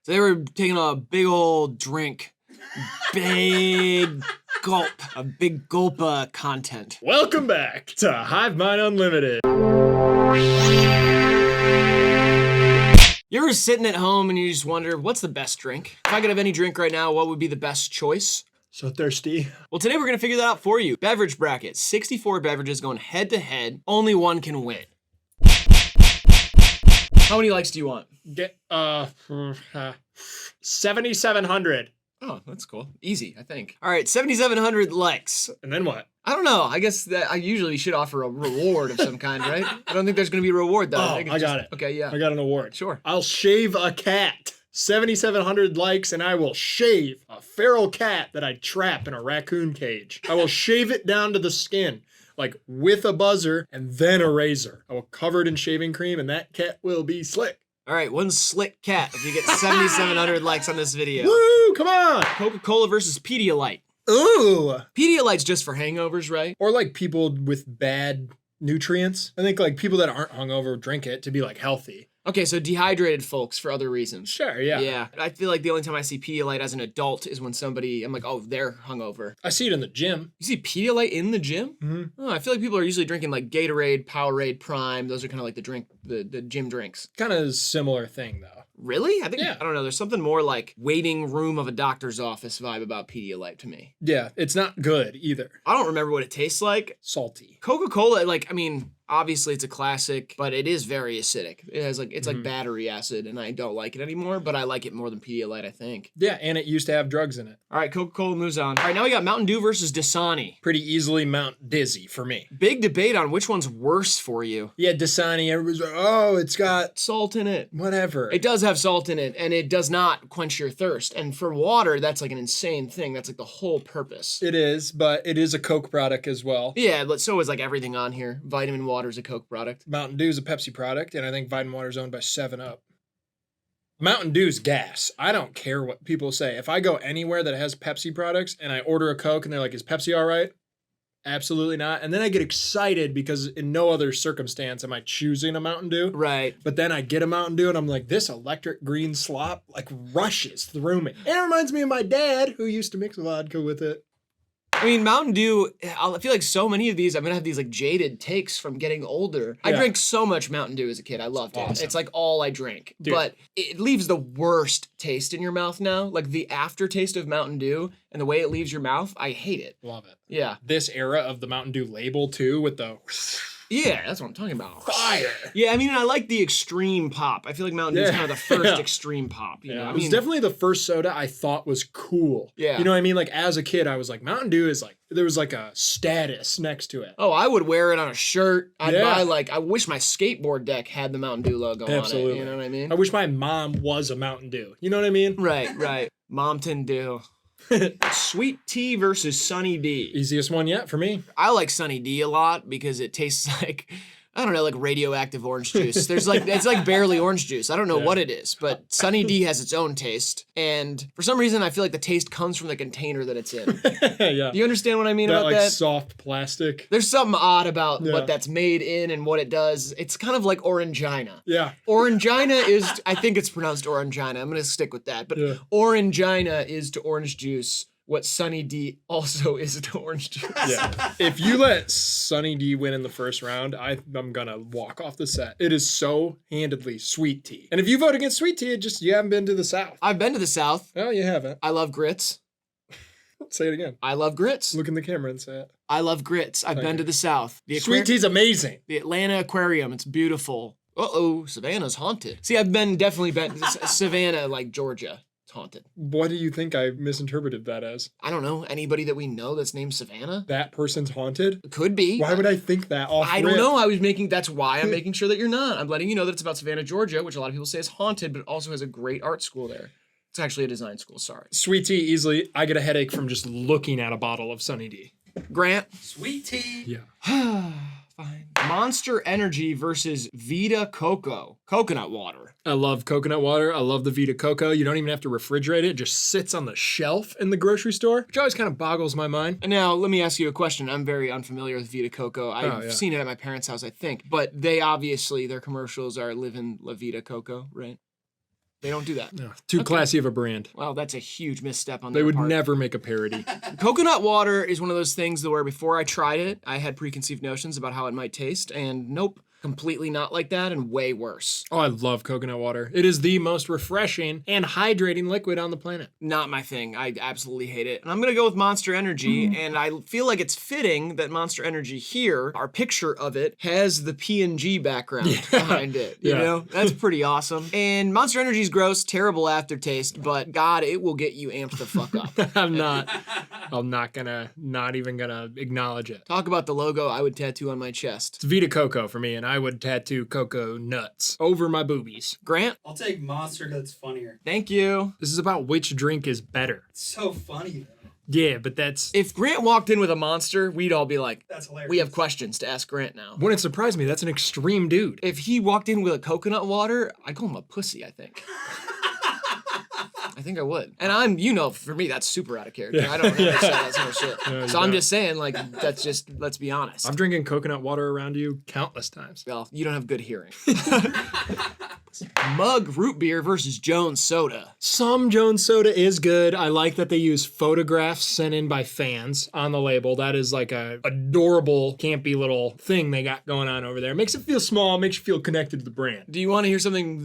So they were taking a big old drink. Big gulp. A big gulp content. Welcome back to HIVEMIND Unlimited. You ever sitting at home and you just wonder, what's the best drink? If I could have any drink right now, what would be the best choice? So thirsty. Well, today we're gonna figure that out for you. Beverage Bracket, 64 beverages going head to head. Only one can win. How many likes do you want? Get 7,700. Oh, that's cool. Easy, I think. All right, 7,700 likes. And then what? I don't know. I guess that I usually should offer a reward of some kind, right? I don't think there's gonna be a reward though. Oh, I got it. Okay, yeah. I got an award. Sure. I'll shave a cat. 7,700 likes and I will shave a feral cat that I trap in a raccoon cage. I will shave it down to the skin, like with a buzzer and then a razor. I will cover it in shaving cream and that cat will be slick. All right, one slick cat if you get 7,700 likes on this video. Woo, come on. Coca-Cola versus Pedialyte. Ooh. Pedialyte's just for hangovers, right? Or like people with bad nutrients. I think like people that aren't hungover drink it to be like healthy. Okay, so dehydrated folks for other reasons. Sure, yeah. Yeah, I feel like the only time I see Pedialyte as an adult is when I'm like, oh, they're hungover. I see it in the gym. You see Pedialyte in the gym? Mm-hmm. Oh, I feel like people are usually drinking like Gatorade, Powerade, Prime. Those are kind of like the gym drinks. Kind of a similar thing though. Really? I think, Yeah. I don't know. There's something more like waiting room of a doctor's office vibe about Pedialyte to me. Yeah, it's not good either. I don't remember what it tastes like. Salty. Coca-Cola, like, I mean, obviously it's a classic, but it is very acidic. It has like, it's like battery acid and I don't like it anymore, but I like it more than Pedialyte, I think. Yeah, and it used to have drugs in it. All right, Coca-Cola moves on. All right, now we got Mountain Dew versus Dasani. Pretty easily Mount Dizzy for me. Big debate on which one's worse for you. Yeah, Dasani, everybody's like, oh, it's got Salt in it. whatever. It does have salt in it, and it does not quench your thirst. And for water, that's like an insane thing. That's like the whole purpose. It is, but it is a Coke product as well. Yeah, but so is like everything on here. Vitamin water's a Coke product. Mountain Dew is a Pepsi product, and I think Vitamin Water is owned by 7-Up. Mountain Dew's gas. I don't care what people say. If I go anywhere that has Pepsi products and I order a Coke and they're like, is Pepsi all right? Absolutely not. And then I get excited because in no other circumstance am I choosing a Mountain Dew. Right. But then I get a Mountain Dew and I'm like, this electric green slop like rushes through me. It reminds me of my dad who used to mix vodka with it. I mean, Mountain Dew, I feel like so many of these, I'm going to have these like jaded takes from getting older. I Yeah. drank so much Mountain Dew as a kid. I loved it. Awesome. It's like all I drank. Dude. But it leaves the worst taste in your mouth now. Like the aftertaste of Mountain Dew and the way it leaves your mouth, I hate it. Love it. Yeah. This era of the Mountain Dew label too with the Yeah, that's what I'm talking about. fire. Yeah, I mean, I like the extreme pop. I feel like Mountain Dew is Yeah. kind of the first Yeah. extreme pop. You know? Yeah, I it was mean, definitely the first soda I thought was cool. Yeah. You know what I mean? Like as a kid, I was like, Mountain Dew is like, there was like a status next to it. oh, I would wear it on a shirt. I'd Yeah. buy like, I wish my skateboard deck had the Mountain Dew logo on Absolutely. it. You know what I mean? I wish my mom was a Mountain Dew. You know what I mean? Right, right. Mountain Dew. Sweet tea versus Sunny D. Easiest one yet for me. I like Sunny D a lot because it tastes like, I don't know, like radioactive orange juice. There's like, it's like barely orange juice. I don't know what it is, but Sunny D has its own taste. And for some reason, I feel like the taste comes from the container that it's in. Yeah. Do you understand what I mean That about like that? soft plastic. There's something odd about Yeah. what that's made in and what it does. It's kind of like Orangina. Yeah. Orangina is, I think it's pronounced Orangina. I'm going to stick with that. But Yeah. Orangina is to orange juice what Sunny D also is to orange juice. Yeah. If you let Sunny D win in the first round, I'm gonna walk off the set. It is so handedly sweet tea. And if you vote against sweet tea, you haven't been to the South. I've been to the South. No, you haven't. I love grits. Say it again. I love grits. Look in the camera and say it. I love grits. I've been you. to the South. The Sweet tea's amazing. The Atlanta Aquarium. It's beautiful. Uh-oh, Savannah's haunted. See, I've definitely been to Savannah, like Georgia. It's haunted. What do you think I misinterpreted that as? I don't know. Anybody that we know that's named Savannah? That person's haunted? Could be. Why would I think that off I don't rip? know. That's why I'm making sure that you're not. I'm letting you know that it's about Savannah, Georgia, which a lot of people say is haunted, but it also has a great art school there. It's actually a design school, sorry. Sweet tea, easily. I get a headache from just looking at a bottle of Sunny D. Grant. Sweet tea. Yeah. Fine. Monster Energy versus Vita Coco. Coconut water. I love coconut water. I love the Vita Coco. You don't even have to refrigerate it. It just sits on the shelf in the grocery store, which always kind of boggles my mind. And now, let me ask you a question. I'm very unfamiliar with Vita Coco. I've seen it at my parents' house, I think. But they obviously, their commercials are living La Vita Coco, right? They don't do that. No, too classy of a brand. Well, that's a huge misstep on They their would part. never make a parody. Coconut water is one of those things that where before I tried it, I had preconceived notions about how it might taste, and nope. Completely not like that and way worse. Oh, I love coconut water. It is the most refreshing and hydrating liquid on the planet. Not my thing. I absolutely hate it. And I'm gonna go with Monster Energy, and I feel like it's fitting that Monster Energy here, our picture of it, has the PNG background behind it. You know? That's pretty awesome. And Monster Energy's gross, terrible aftertaste, but God, it will get you amped the fuck up. not even gonna acknowledge it. Talk about the logo I would tattoo on my chest. It's Vita Coco for me, and I would tattoo cocoa nuts over my boobies. Grant? I'll take Monster because it's funnier. Thank you. This is about which drink is better. It's so funny, though. Yeah, but that's... If Grant walked in with a Monster, we'd all be like, That's hilarious. we have questions to ask Grant now. Wouldn't surprise me. That's an extreme dude. If he walked in with a coconut water, I'd call him a pussy, I think. I think I would. And for me, that's super out of character. I don't ever say that sort of shit. No, you So I'm don't. just saying, like, that's just, let's be honest. I'm drinking coconut water around you countless times. Well, you don't have good hearing. Mug root beer versus Jones soda. Some Jones soda is good. I like that they use photographs sent in by fans on the label. That is like a adorable, campy little thing they got going on over there. Makes it feel small, makes you feel connected to the brand. Do you want to hear something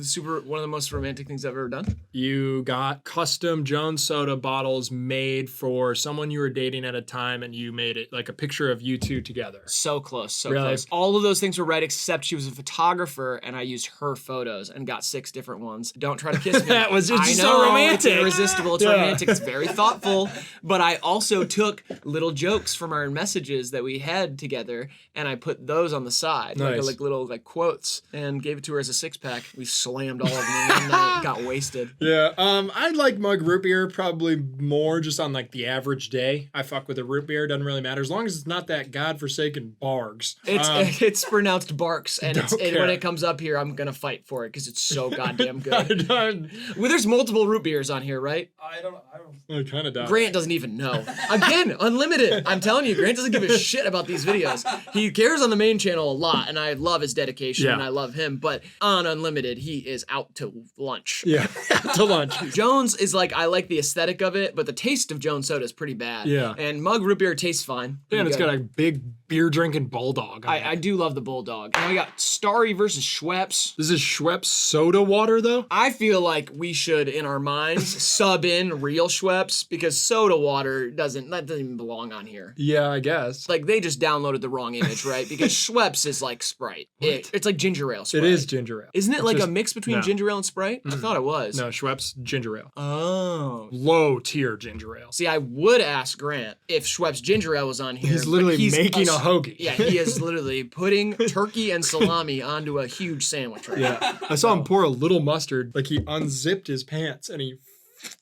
one of the most romantic things I've ever done? You got custom Jones soda bottles made for someone you were dating at a time, and you made it like a picture of you two together. So close, so Really? close. All of those things were right, except she was a photographer, and I used her photos and got 6 different ones. Don't try to kiss me. That was just I so know, romantic. It's irresistible. It's Yeah. romantic. It's very thoughtful. But I also took little jokes from our messages that we had together, and I put those on the side, Nice. like little quotes, and gave it to her as a 6-pack. We slammed all of them in one night. Got wasted. Yeah, I'd like mug root beer probably more just on like the average day. I fuck with a root beer, doesn't really matter as long as it's not that godforsaken Bargs. It's pronounced Barks, and Don't when care. it comes up here, I'm gonna fight for it because it's so goddamn good. I Well, there's multiple root beers on here, right? I don't. kind of doubt. Grant doesn't even know. Again, unlimited. I'm telling you, Grant doesn't give a shit about these videos. He cares on the main channel a lot, and I love his dedication, Yeah. and I love him. But on Unlimited, he is out to lunch. Yeah, to lunch. Jones is like, I like the aesthetic of it, but the taste of Jones soda is pretty bad. Yeah. And mug root beer tastes fine. Yeah, and Pretty it's good. got a big beer drinking bulldog. on it. I do love the Bulldog. Now we got Starry versus Schweppes. This is Schweppes soda water though. I feel like we should, in our minds, sub in real Schweppes because soda water doesn't even belong on here. Yeah, I guess. Like they just downloaded the wrong image, right? Because Schweppes is like Sprite. It's like ginger ale Sprite. It is ginger ale. Isn't it It's like just- a mix between no. ginger ale and Sprite? I thought it was. No, Schweppes ginger ale. Oh. Low tier ginger ale. See, I would ask Grant if Schweppes ginger ale was on here. He's but literally making a hoagie. Yeah, he is literally putting turkey and salami onto a huge sandwich right now. Yeah, I saw him pour a little mustard. Like he unzipped his pants and he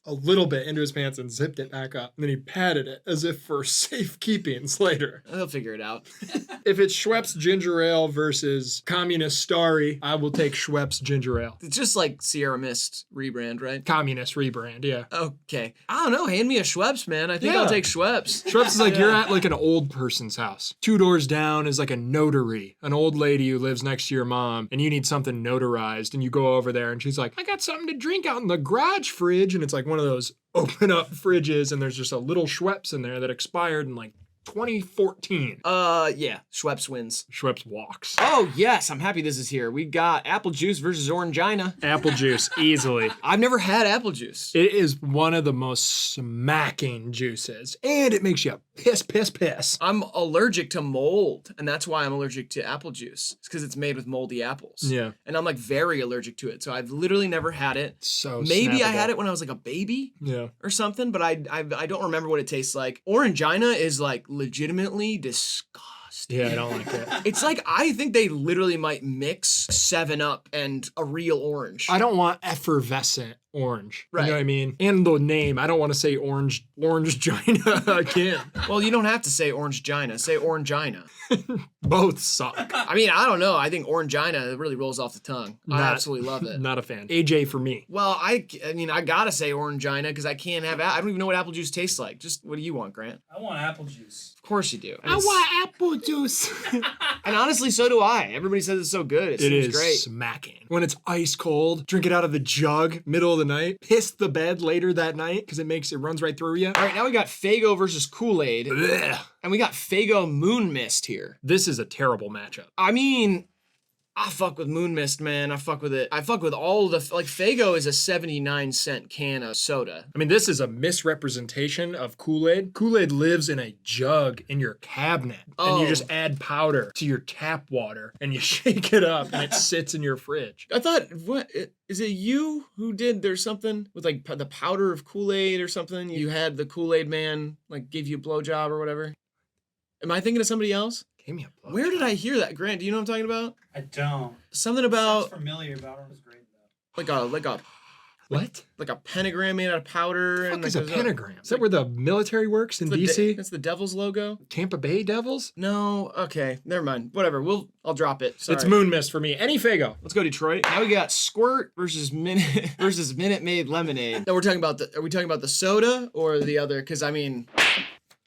a little bit into his pants and zipped it back up. And then he patted it as if for safekeepings later. They'll figure it out. If it's Schweppes ginger ale versus Communist Starry, I will take Schweppes ginger ale. It's just like Sierra Mist rebrand, right? Communist rebrand, yeah. Okay. I don't know. Hand me a Schweppes, man. I think Yeah. I'll take Schweppes. Schweppes is like you're at like an old person's house. 2 doors down is like a notary, an old lady who lives next to your mom, and you need something notarized, and you go over there, and she's like, "I got something to drink out in the garage fridge," and it's like one of those open up fridges, and there's just a little Schweppes in there that expired in like 2014. Yeah. Schweppes wins. Schweppes walks. Oh, yes. I'm happy this is here. We got apple juice versus orangina. Apple juice, easily. I've never had apple juice. It is one of the most smacking juices, and it makes you piss. I'm allergic to mold, and that's why I'm allergic to apple juice. It's because it's made with moldy apples. Yeah. And I'm like very allergic to it, so I've literally never had it. So Maybe I snappable. had it when I was like a baby Yeah. or something, but I don't remember what it tastes like. Orangina is like legitimately disgusting. Yeah, I don't like it. It's like I think they literally might mix 7-Up and a real orange. I don't want effervescent orange. Right. You know what I mean? And the name. I don't want to say orange gina again. Well, you don't have to say orangina. Say orangina. Both suck. I mean, I don't know. I think orangina really rolls off the tongue. I absolutely love it. Not a fan. AJ for me. Well, I mean, I gotta say orangina because I can't have. I don't even know what apple juice tastes like. Just what do you want, Grant? I want apple juice. Of course you do. I want apple juice. And honestly, so do I. Everybody says it's so good. It seems great. Smacking. When it's ice cold, drink it out of the jug, middle of the night, piss the bed later that night because it runs right through you. All right, now we got Faygo versus Kool-Aid. Blech. And we got Faygo Moon Mist here. This is a terrible matchup. I mean, I fuck with Moon Mist, man. I fuck with it. I fuck with all the, like, Faygo is a 79-cent can of soda. I mean, this is a misrepresentation of Kool-Aid. Kool-Aid lives in a jug in your cabinet, and you just add powder to your tap water, and you shake it up, and it sits in your fridge. I thought, is it you who did, there's something with, like, the powder of Kool-Aid or something? You had the Kool-Aid man, like, give you a blowjob or whatever? Am I thinking of somebody else? Gave me a blowjob. Where did I hear that, Grant? Do you know what I'm talking about? I don't. Something about Sounds familiar, but I don't know if it's great though. What? like a pentagram made out of powder. What and the fuck is like a pentagram? Is that where the military works in DC? That's the Devil's logo. Tampa Bay Devils? No, okay, never mind. Whatever. I'll drop it. Sorry. It's Moon Mist for me. Any Faygo. Let's go Detroit. Now we got Squirt versus Minute Maid Lemonade. Now we're talking about are we talking about the soda or the other? Because I mean,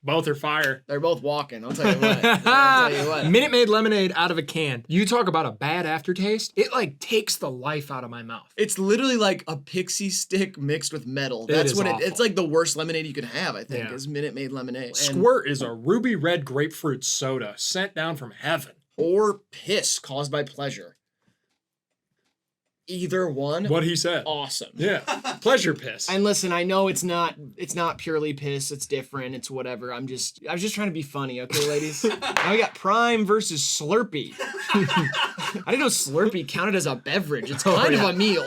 Both are fire. they're both walking. I'll tell you what. I'll tell you what. Minute Maid lemonade out of a can. You talk about a bad aftertaste. It like takes the life out of my mouth. It's literally like a pixie stick mixed with metal. It That's is what awful. it's like the worst lemonade you could have, I think, Yeah. is Minute Maid Lemonade. And- Squirt is a ruby red grapefruit soda sent down from heaven. or piss caused by pleasure. Either one. What he said. Awesome. Yeah. Pleasure piss. And listen, I know it's not purely piss, it's different, it's whatever. I was just trying to be funny, okay, ladies? Now we got Prime versus Slurpee. I didn't know Slurpee counted as a beverage. It's kind of a meal.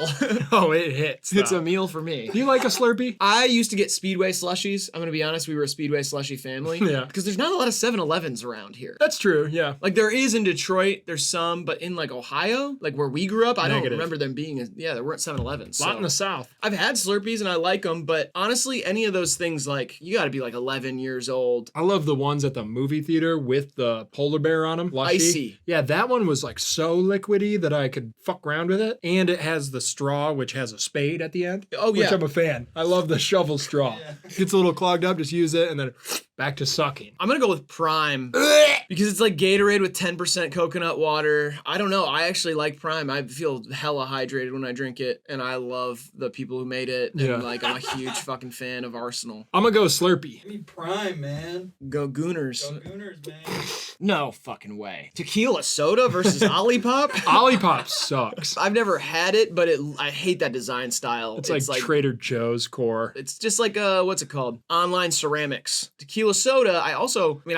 Oh, it hits. It's though. a meal for me. Do you like a Slurpee? I used to get Speedway slushies. I'm gonna be honest, we were a Speedway slushie family. Yeah. Because there's not a lot of 7-Elevens around here. That's true, yeah. Like there is in Detroit, there's some, but in like Ohio, like where we grew up, I don't Negative. remember them being, there weren't 7-Elevens. A lot in the South. I've had Slurpees and I like them, but honestly, any of those things, like, you gotta be like 11 years old. I love the ones at the movie theater with the polar bear on them. Icy. Yeah, that one was like so liquidy that I could fuck around with it. And it has the straw, which has a spade at the end. Oh, Which yeah. I'm a fan. I love the shovel straw. Yeah. Gets a little clogged up, just use it, and then back to sucking. I'm gonna go with Prime because it's like Gatorade with 10% coconut water. I don't know. I actually like Prime. I feel hella hydrated when I drink it, and I love the people who made it. And Yeah. like, I'm a huge fucking fan of Arsenal. I'm gonna go Slurpee. Give me Prime, man. Go Gooners. Go Gooners, man. No fucking way. Tequila soda versus Olipop? Olipop sucks. I've never had it, but I hate that design style. It's like Trader Joe's core. It's just like what's it called? Online ceramics. Tequila soda. I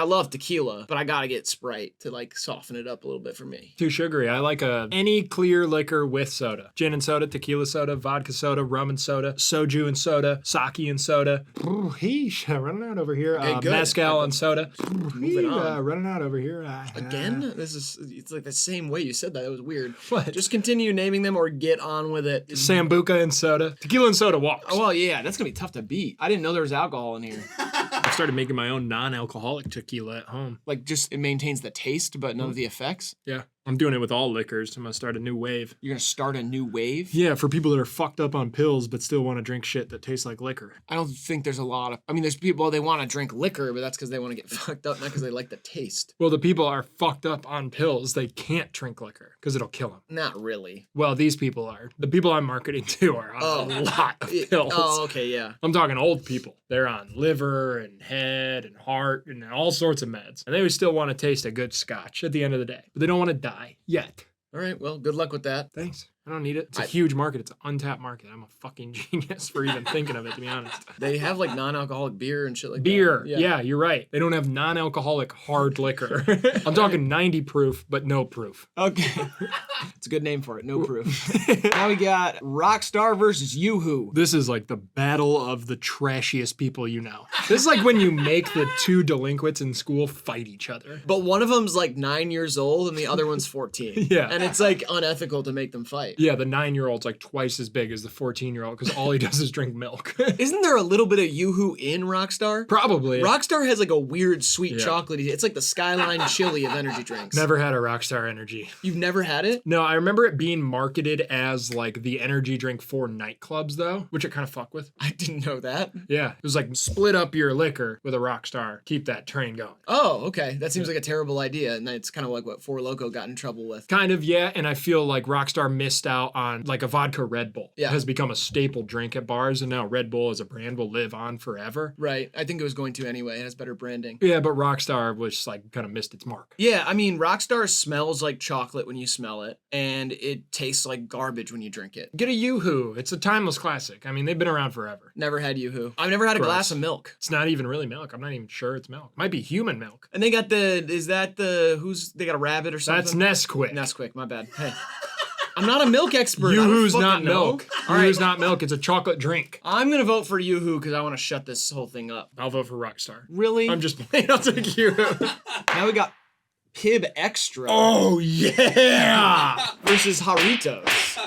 love tequila, but I gotta get Sprite to like soften it up a little bit for me. Too sugary. I like any clear liquor with soda. Gin and soda, tequila soda, vodka soda, rum and soda, soju and soda, sake and soda. Ooh, heesh, running out over here. Okay, good. Mezcal and soda. Moving on. Running out over here. Again? It's like the same way you said that. It was weird. What? Just continue naming them or get on with it. Sambuca and soda. Tequila and soda walks. Oh, well, yeah, that's gonna be tough to beat. I didn't know there was alcohol in here. I started making my own non-alcoholic tequila at home. Like, just it maintains the taste, but none of the effects. Yeah. I'm doing it with all liquors. I'm gonna start a new wave. You're gonna start a new wave? Yeah, for people that are fucked up on pills but still want to drink shit that tastes like liquor. I don't think there's a lot of. I mean, there's people, they want to drink liquor, but that's because they want to get fucked up, not because they like the taste. Well, the people are fucked up on pills. They can't drink liquor because it'll kill them. Not really. Well, these people are. The people I'm marketing to are on a lot of pills. Oh, okay, yeah. I'm talking old people. They're on liver and head and heart and all sorts of meds. And they would still want to taste a good scotch at the end of the day. But they don't want to die yet. All right, well, good luck with that. Thanks. I don't need it. It's a huge market. It's an untapped market. I'm a fucking genius for even thinking of it, to be honest. They have like non-alcoholic beer and shit like Beer. that. Yeah, you're right. They don't have non-alcoholic hard liquor. I'm talking 90 proof, but no proof. Okay. It's a good name for it. No proof. Now we got Rockstar versus Yoo-Hoo. This is like the battle of the trashiest people you know. This is like when you make the two delinquents in school fight each other. But one of them's like 9 years old and the other one's 14. Yeah. And it's like unethical to make them fight. Yeah, the 9-year-old's like twice as big as the 14-year-old because all he does is drink milk. Isn't there a little bit of Yoo-Hoo in Rockstar? Probably. Rockstar has like a weird sweet Yeah. chocolatey. It's like the Skyline chili of energy drinks. Never had a Rockstar Energy. You've never had it? No, I remember it being marketed as like the energy drink for nightclubs though, which it kind of fuck with. I didn't know that. Yeah, it was like split up your liquor with a Rockstar, keep that train going. Oh, okay. That seems like a terrible idea, and it's kind of like what Four Loko got in trouble with. Kind of, yeah, and I feel like Rockstar missed out on like a vodka Red Bull. Yeah. It has become a staple drink at bars, and now Red Bull as a brand will live on forever. Right. I think it was going to anyway. It has better branding. Yeah, but Rockstar was like kind of missed its mark. Yeah, I mean, Rockstar smells like chocolate when you smell it, and it tastes like garbage when you drink it. Get a Yoo-Hoo. It's a timeless classic. I mean, they've been around forever. Never had Yoo-Hoo. I've never had a Gross. glass of milk. It's not even really milk. I'm not even sure it's milk. Might be human milk. And they got they got a rabbit or something? That's Nesquik. Nesquik, my bad. Hey. I'm not a milk expert. Yoo-Hoo's I don't not fucking know. milk. All right. Yoo-Hoo's not milk. It's a chocolate drink. I'm going to vote for Yoo-Hoo because I want to shut this whole thing up. I'll vote for Rockstar. Really? I'm just playing. I'll take Yoo-Hoo. Now we got Pibb Extra Oh, yeah. versus Jarritos.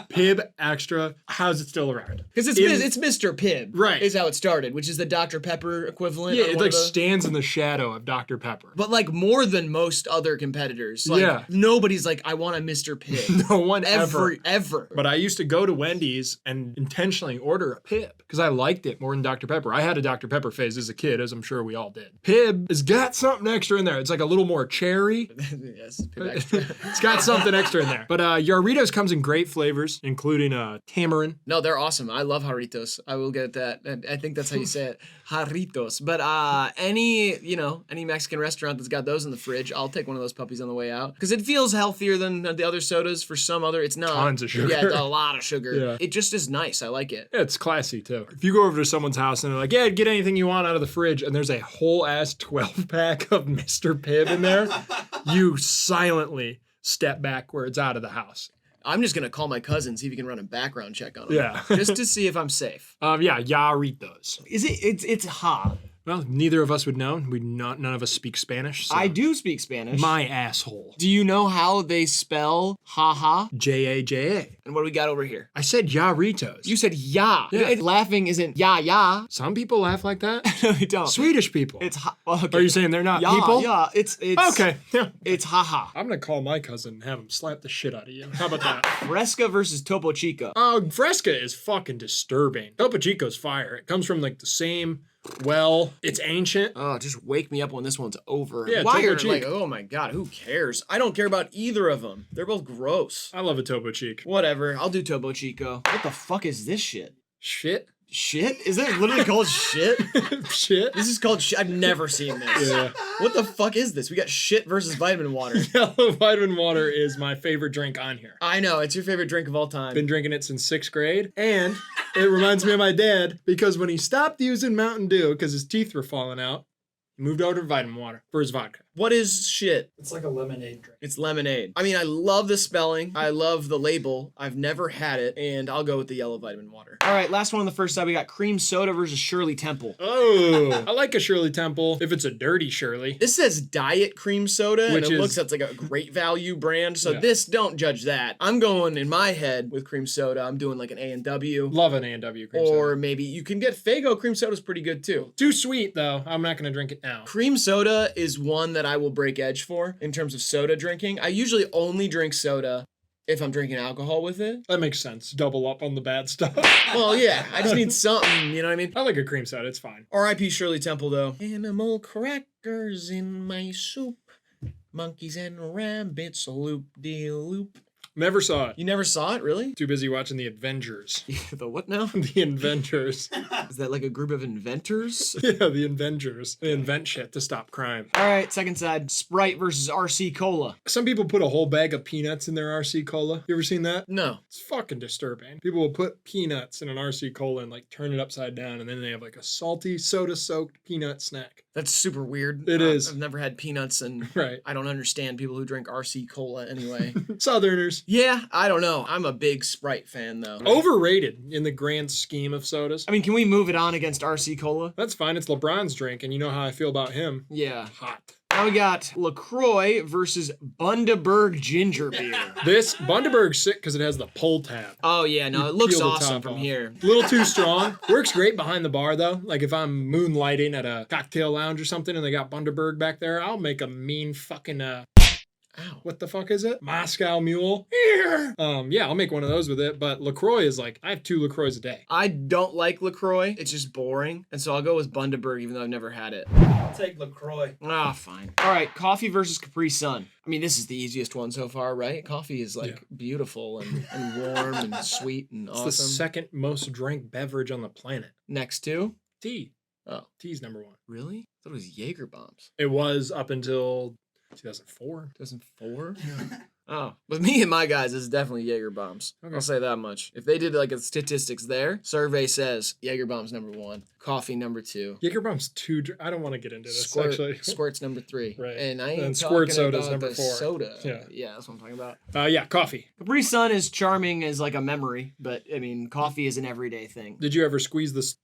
Pibb Extra. How's it still around? Because it's Mr. Pibb. Right. Is how it started, which is the Dr. Pepper equivalent. Yeah, or it one like of the- stands in the shadow of Dr. Pepper. But like more than most other competitors. Like, Yeah. nobody's like, I want a Mr. Pibb. No one ever. Ever. But I used to go to Wendy's and intentionally order a Pibb because I liked it more than Dr. Pepper. I had a Dr. Pepper phase as a kid, as I'm sure we all did. Pibb has got something extra in there. It's like a little more cherry. Yes, Pibb Extra. It's got something extra in there. But Jarritos comes in great flavors, including tamarind. No, they're awesome. I love Jarritos. I will get that. And I think that's how you say it. Jarritos. But any Mexican restaurant that's got those in the fridge, I'll take one of those puppies on the way out. Because it feels healthier than the other sodas. For some other, it's not. Tons of sugar. Yeah, a lot of sugar. Yeah. It just is nice. I like it. Yeah, it's classy too. If you go over to someone's house and they're like, yeah, get anything you want out of the fridge, and there's a whole ass 12-pack of Mr. Pibb in there, you silently step backwards out of the house. I'm just going to call my cousin, see if he can run a background check on him. Yeah. Just to see if I'm safe. Yeah, Jarritos. Is it? It's ha. Well, neither of us would know. None of us speak Spanish. So I do speak Spanish. My asshole. Do you know how they spell ha-ha? J-A-J-A. And what do we got over here? I said Jarritos. You said ya. Yeah. Laughing isn't ya. Some people laugh like that. No, they don't. Swedish people. It's ha. Well, okay. Are you saying they're not ya, people? Yeah, it's Okay. Yeah. It's ha-ha. I'm gonna call my cousin and have him slap the shit out of you. How about that? Fresca versus Topo Chico. Oh, Fresca is fucking disturbing. Topo Chico's fire. It comes from like the same well. It's ancient. Oh, just wake me up when this one's over. Yeah, Why Topo are Chico. like, oh my god, who cares? I don't care about either of them. They're both gross. I love a Topo Chico. Whatever, I'll do Topo Chico. What the fuck is this shit? Shit. Shit? Is that literally called shit? Shit. This is called shit. I've never seen this. Yeah. What the fuck is this? We got shit versus vitamin water. Yellow vitamin water is my favorite drink on here. I know, it's your favorite drink of all time. Been drinking it since 6th grade, and it reminds me of my dad because when he stopped using Mountain Dew because his teeth were falling out, he moved over to vitamin water for his vodka. What is shit? It's like a lemonade drink. It's lemonade. I mean, I love the spelling. I love the label. I've never had it, and I'll go with the yellow vitamin water. All right, last one on the first side. We got cream soda versus Shirley Temple. Oh, I like a Shirley Temple if it's a dirty Shirley. This says diet cream soda, Which and it is- looks like a great value brand. So Yeah. this, don't judge that. I'm going in my head with cream soda. I'm doing like an A&W. Love an A&W cream Or soda. maybe you can get Faygo cream soda's pretty good too. Too sweet though. I'm not gonna drink it now. Cream soda is one that I will break edge for in terms of soda drinking. I usually only drink soda if I'm drinking alcohol with it. That makes sense. Double up on the bad stuff. Well, yeah, I just need something, you know what I mean? I like a cream soda. It's fine. R.I.P. Shirley Temple, though. Animal crackers in my soup. Monkeys and rabbits, loop-de-loop. Never saw it. You never saw it, really? Too busy watching the Avengers. The what now? The Avengers. Is that like a group of inventors? Yeah, the Avengers. They invent shit to stop crime. All right, second side. Sprite versus RC Cola. Some people put a whole bag of peanuts in their RC Cola. You ever seen that? No. It's fucking disturbing. People will put peanuts in an RC Cola and like turn it upside down, and then they have like a salty, soda-soaked peanut snack. That's super weird. It is. I've never had peanuts, and Right. I don't understand people who drink RC Cola anyway. Southerners. Yeah, I don't know. I'm a big Sprite fan, though. Overrated in the grand scheme of sodas. I mean, can we move it on against RC Cola? That's fine. It's LeBron's drink, and you know how I feel about him. Yeah. Hot. All Now we got LaCroix versus Bundaberg ginger beer. This Bundaberg's sick because it has the pull tab. Oh yeah, no, You it looks peel the awesome top from off. here. A little too strong. Works great behind the bar though. Like if I'm moonlighting at a cocktail lounge or something and they got Bundaberg back there, I'll make a mean fucking Ow. what the fuck is it? Moscow Mule. Yeah, I'll make one of those with it. But LaCroix is like, I have 2 LaCroix a day. I don't like LaCroix. It's just boring. And so I'll go with Bundaberg even though I've never had it. I'll take LaCroix. Ah, fine. All right, coffee versus Capri Sun. I mean, this is the easiest one so far, right? Coffee is like beautiful and warm and sweet and It's awesome. the second most drank beverage on the planet. Next to? Tea. Oh. Tea's number 1. Really? I thought it was Jaeger bombs. It was up until 2004. 2004? Oh, with me and my guys, it's definitely Jaeger bombs. Okay. I'll say that much. If they did like a statistics there, survey says Jaeger bombs number 1, coffee number 2. Jaeger bomb's 2. I don't want to get into this actually. Squirt's number 3. Right. And I ain't And squirt talking soda's about number the 4. soda. Yeah. That's what I'm talking about. Yeah, coffee. Capri Sun is charming as like a memory, but I mean, coffee is an everyday thing. Did you ever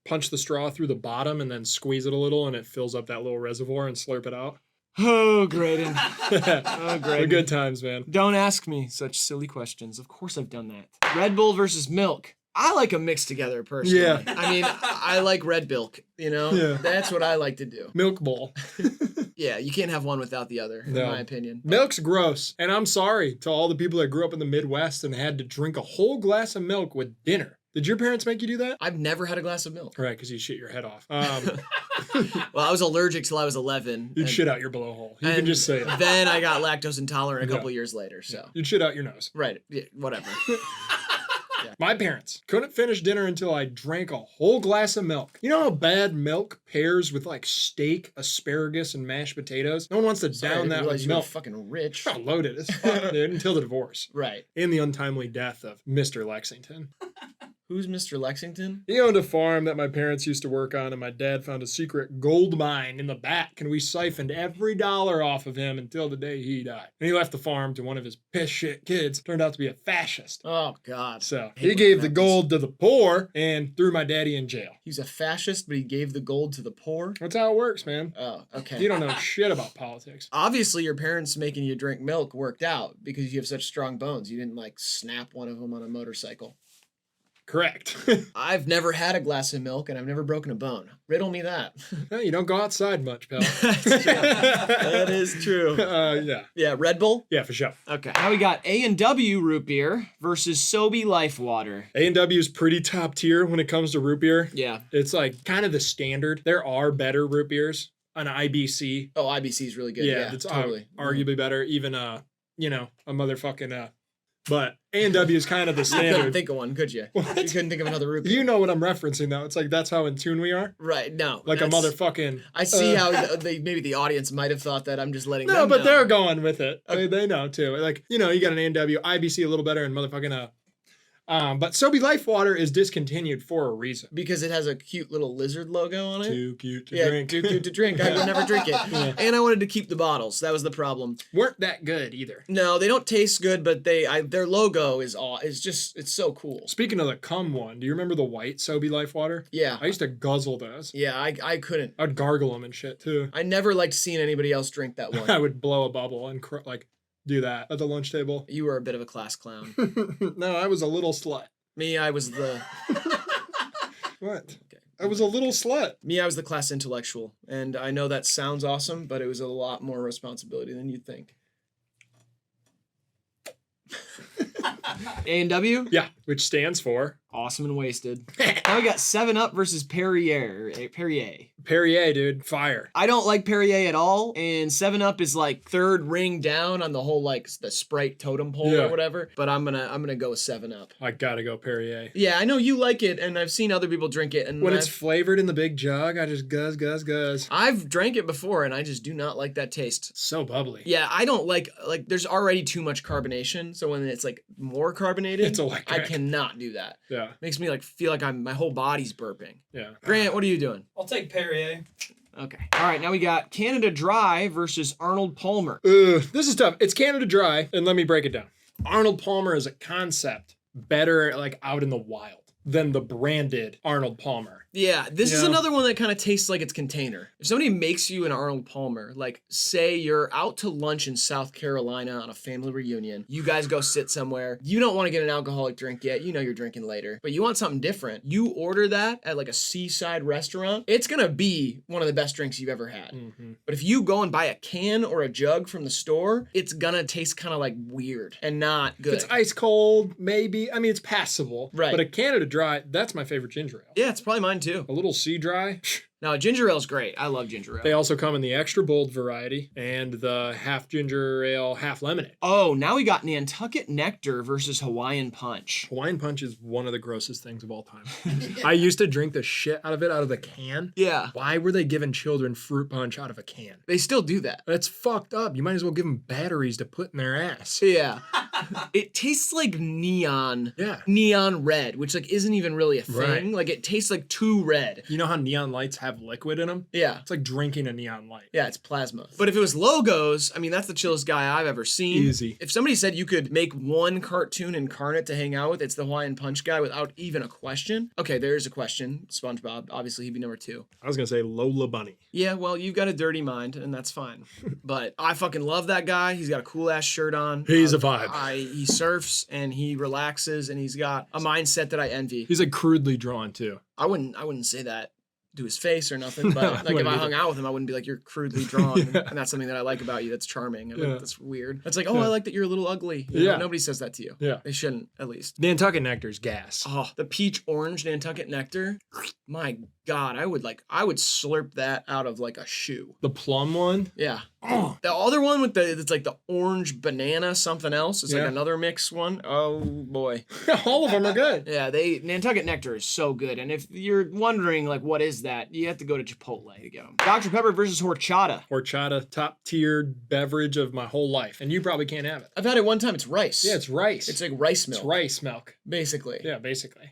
punch the straw through the bottom and then squeeze it a little and it fills up that little reservoir and slurp it out? Oh, Graydon. Oh, Graydon. good times, man. Don't ask me such silly questions. Of course I've done that. Red Bull versus milk. I like them mixed together personally. Yeah. I mean, I like red milk, you know? Yeah. That's what I like to do. Milk bowl. Yeah, you can't have one without the other, in No. my opinion. Milk's gross. And I'm sorry to all the people that grew up in the Midwest and had to drink a whole glass of milk with dinner. Did your parents make you do that? I've never had a glass of milk. Right, because you shit your head off. Well, I was allergic till I was 11. You'd and- shit out your blowhole. You can and just say it. Then I got lactose intolerant a Yeah. couple years later, so. You'd shit out your nose. Right, yeah, whatever. My parents couldn't finish dinner until I drank a whole glass of milk. You know how bad milk pairs with like steak, asparagus, and mashed potatoes? No one wants to Sorry, I down didn't that realize with you were milk. fucking rich. Oh, loaded as fuck, dude, until the divorce. Right. And the untimely death of Mr. Lexington. Who's Mr. Lexington? He owned a farm that my parents used to work on, and my dad found a secret gold mine in the back, and we siphoned every dollar off of him until the day he died. And he left the farm to one of his piss shit kids, turned out to be a fascist. Oh, God. So Hate he when gave that the happens. gold to the poor and threw my daddy in jail. He's a fascist, but he gave the gold to the poor? That's how it works, man. Oh, okay. You don't know shit about politics. Obviously, your parents making you drink milk worked out because you have such strong bones. You didn't, like, snap one of them on a motorcycle. Correct. I've never had a glass of milk, and I've never broken a bone. Riddle me that. No, you don't go outside much, pal. That's true. That is true. Yeah. Yeah, Red Bull? Yeah, for sure. Okay. Now we got A&W root beer versus Sobe Life Water. A&W is pretty top tier when it comes to root beer. Yeah. It's like kind of the standard. There are better root beers. An IBC. Oh, IBC is really good. Yeah, it's totally. arguably better. Even a motherfucking but A&W is kind of the You couldn't standard. think of one, could you? What? You couldn't think of another root beer. You know what I'm referencing though. It's like that's how in tune we are. Right, no. Like a that's- motherfucking. I see how maybe the audience might have thought that. I'm just letting No, them but know. they're going with it. Okay. They know too. Like you got an A&W, IBC a little better, and motherfucking but Sobe Life Water is discontinued for a reason. Because it has a cute little lizard logo on it. Too cute to Yeah, drink. too cute to drink. I would never drink it. Yeah. And I wanted to keep the bottles. That was the problem. Weren't that good either. No, they don't taste good, but their logo is it's so cool. Speaking of the cum one, do you remember the white Sobe Life Water? Yeah. I used to guzzle those. Yeah, I couldn't. I'd gargle them and shit too. I never liked seeing anybody else drink that I one. would blow a bubble and do that at the lunch table. You were a bit of a class clown. No, I was a little slut. Me, I was the What? Okay. I was a little slut. Me, I was the class intellectual, and I know that sounds awesome, but it was a lot more responsibility than you'd think. A&W? Yeah, which stands for Awesome and wasted. Now we got 7-Up versus Perrier. Perrier, dude. Fire. I don't like Perrier at all, and 7-Up is like third ring down on the whole like the Sprite totem pole Yeah. or whatever. But I'm gonna go with 7-Up. I gotta go Perrier. Yeah, I know you like it, and I've seen other people drink it, and When it's flavored in the big jug, I just guzz. I've drank it before, and I just do not like that taste. So bubbly. Yeah, I don't like there's already too much carbonation, so when it's like more carbonated, It's electric. I cannot do that. Yeah. Makes me like feel like my whole body's burping. Yeah. Grant, what are you doing? I'll take Perrier. Okay. All right, now we got Canada Dry versus Arnold Palmer. This is tough. It's Canada Dry, and let me break it down. Arnold Palmer is a concept better like out in the wild than the branded Arnold Palmer. Yeah, this is Yeah. another one that kind of tastes like its container. If somebody makes you an Arnold Palmer, like say you're out to lunch in South Carolina on a family reunion, you guys go sit somewhere, you don't want to get an alcoholic drink yet, you know you're drinking later, but you want something different. You order that at like a seaside restaurant, it's gonna be one of the best drinks you've ever had. Mm-hmm. But if you go and buy a can or a jug from the store, it's gonna taste kind of like weird and not good. If it's ice cold, maybe. I mean, it's passable. Right. But a Canada Dry, that's my favorite ginger ale. Yeah, it's probably mine too. A little sea dry. No, ginger ale's great. I love ginger ale. They also come in the extra bold variety and the half ginger ale, half lemonade. Oh, now we got Nantucket Nectar versus Hawaiian Punch. Hawaiian Punch is one of the grossest things of all time. I used to drink the shit out of it out of the can. Yeah, Why were they giving children fruit punch out of a can? they still do that. That's fucked up. You might as well give them batteries to put in their ass. Yeah. It tastes like neon red, which like isn't even really a thing. Right. Like it tastes like too red. You know how neon lights have liquid in them? Yeah. It's like drinking a neon light. Yeah, it's plasma. But if it was logos, I mean, that's the chillest guy I've ever seen. Easy. If somebody said you could make one cartoon incarnate to hang out with, it's the Hawaiian Punch guy without even a question. Okay, there's a question. SpongeBob, obviously he'd be number 2. I was going to say Lola Bunny. Yeah, well, you've got a dirty mind, and that's fine. But I fucking love that guy. He's got a cool ass shirt on. He's a vibe. He surfs and he relaxes and he's got a mindset that I envy. He's like crudely drawn too. I wouldn't say that to his face or nothing, but No, I like if wouldn't I either. hung out with him, I wouldn't be like, you're crudely drawn. Yeah. And that's something that I like about you. That's charming. I Yeah. think that's weird. That's like, oh, Yeah. I like that you're a little ugly. You know, Yeah. nobody says that to you. Yeah. They shouldn't, at least. Nantucket Nectar's gas. Oh, the peach orange Nantucket Nectar. My God, I would slurp that out of like a shoe. The plum one. Yeah. Oh. The other one with it's like the orange banana something else. It's Yeah. like another mix one. Oh boy. All of them are good. Yeah, Nantucket Nectar is so good. And if you're wondering like what is that, you have to go to Chipotle to get them. Dr. Pepper versus horchata. Horchata, top tiered beverage of my whole life. And you probably can't have it. I've had it one time. It's rice. Yeah, it's rice. It's like rice milk. It's rice milk. Basically. Yeah, basically.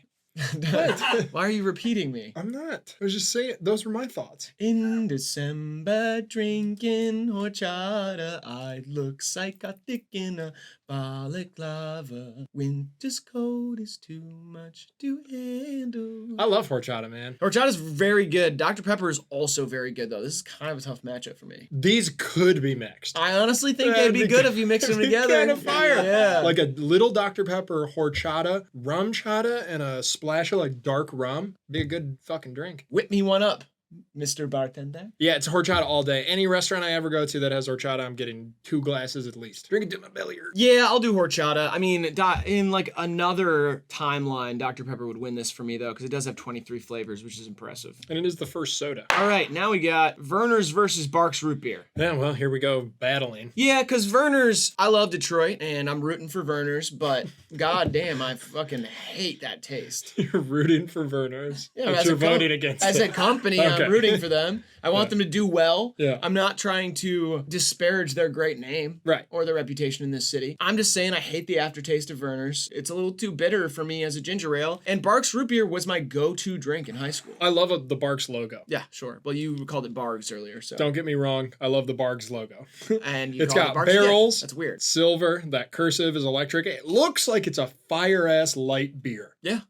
Why are you repeating me? I'm not. I was just saying, those were my thoughts. In December, drinking horchata, I look psychotic in a balaclava. Winter's cold is too much to handle. I love horchata, man. Horchata's very good. Dr. Pepper is also very good, though. This is kind of a tough matchup for me. These could be mixed. I honestly think That'd they'd be be good good. if you mix them That'd be together. kinda fire. Yeah. Like a little Dr. Pepper horchata, rum chata, and a splash of like dark rum. Be a good fucking drink. Whip me one up, Mr. Bartender. Yeah, it's horchata all day. Any restaurant I ever go to that has horchata, I'm getting 2 glasses at least. Drink it to my belly hurts. Yeah, I'll do horchata. I mean, in like another timeline, Dr. Pepper would win this for me, though, because it does have 23 flavors, which is impressive. And it is the first soda. All right, now we got Verner's versus Barks Root Beer. Yeah, well, here we go battling. Yeah, because Verner's, I love Detroit, and I'm rooting for Verner's, but god damn, I fucking hate that taste. You're rooting for Verner's. Yeah, but as you're a voting against As it. a company, Okay. I'm rooting for them. I want Yeah. them to do well. Yeah. I'm not trying to disparage their great name. Right. Or their reputation in this city. I'm just saying I hate the aftertaste of Verner's. It's a little too bitter for me as a ginger ale. And Barks Root Beer was my go-to drink in high school. I love the Barks logo. Yeah, sure. Well, you called it Bargs earlier, so. Don't get me wrong. I love the Barks logo. And you It's called got it Barks again. barrels. That's weird. Silver. That cursive is electric. It looks like it's a fire-ass light beer. Yeah.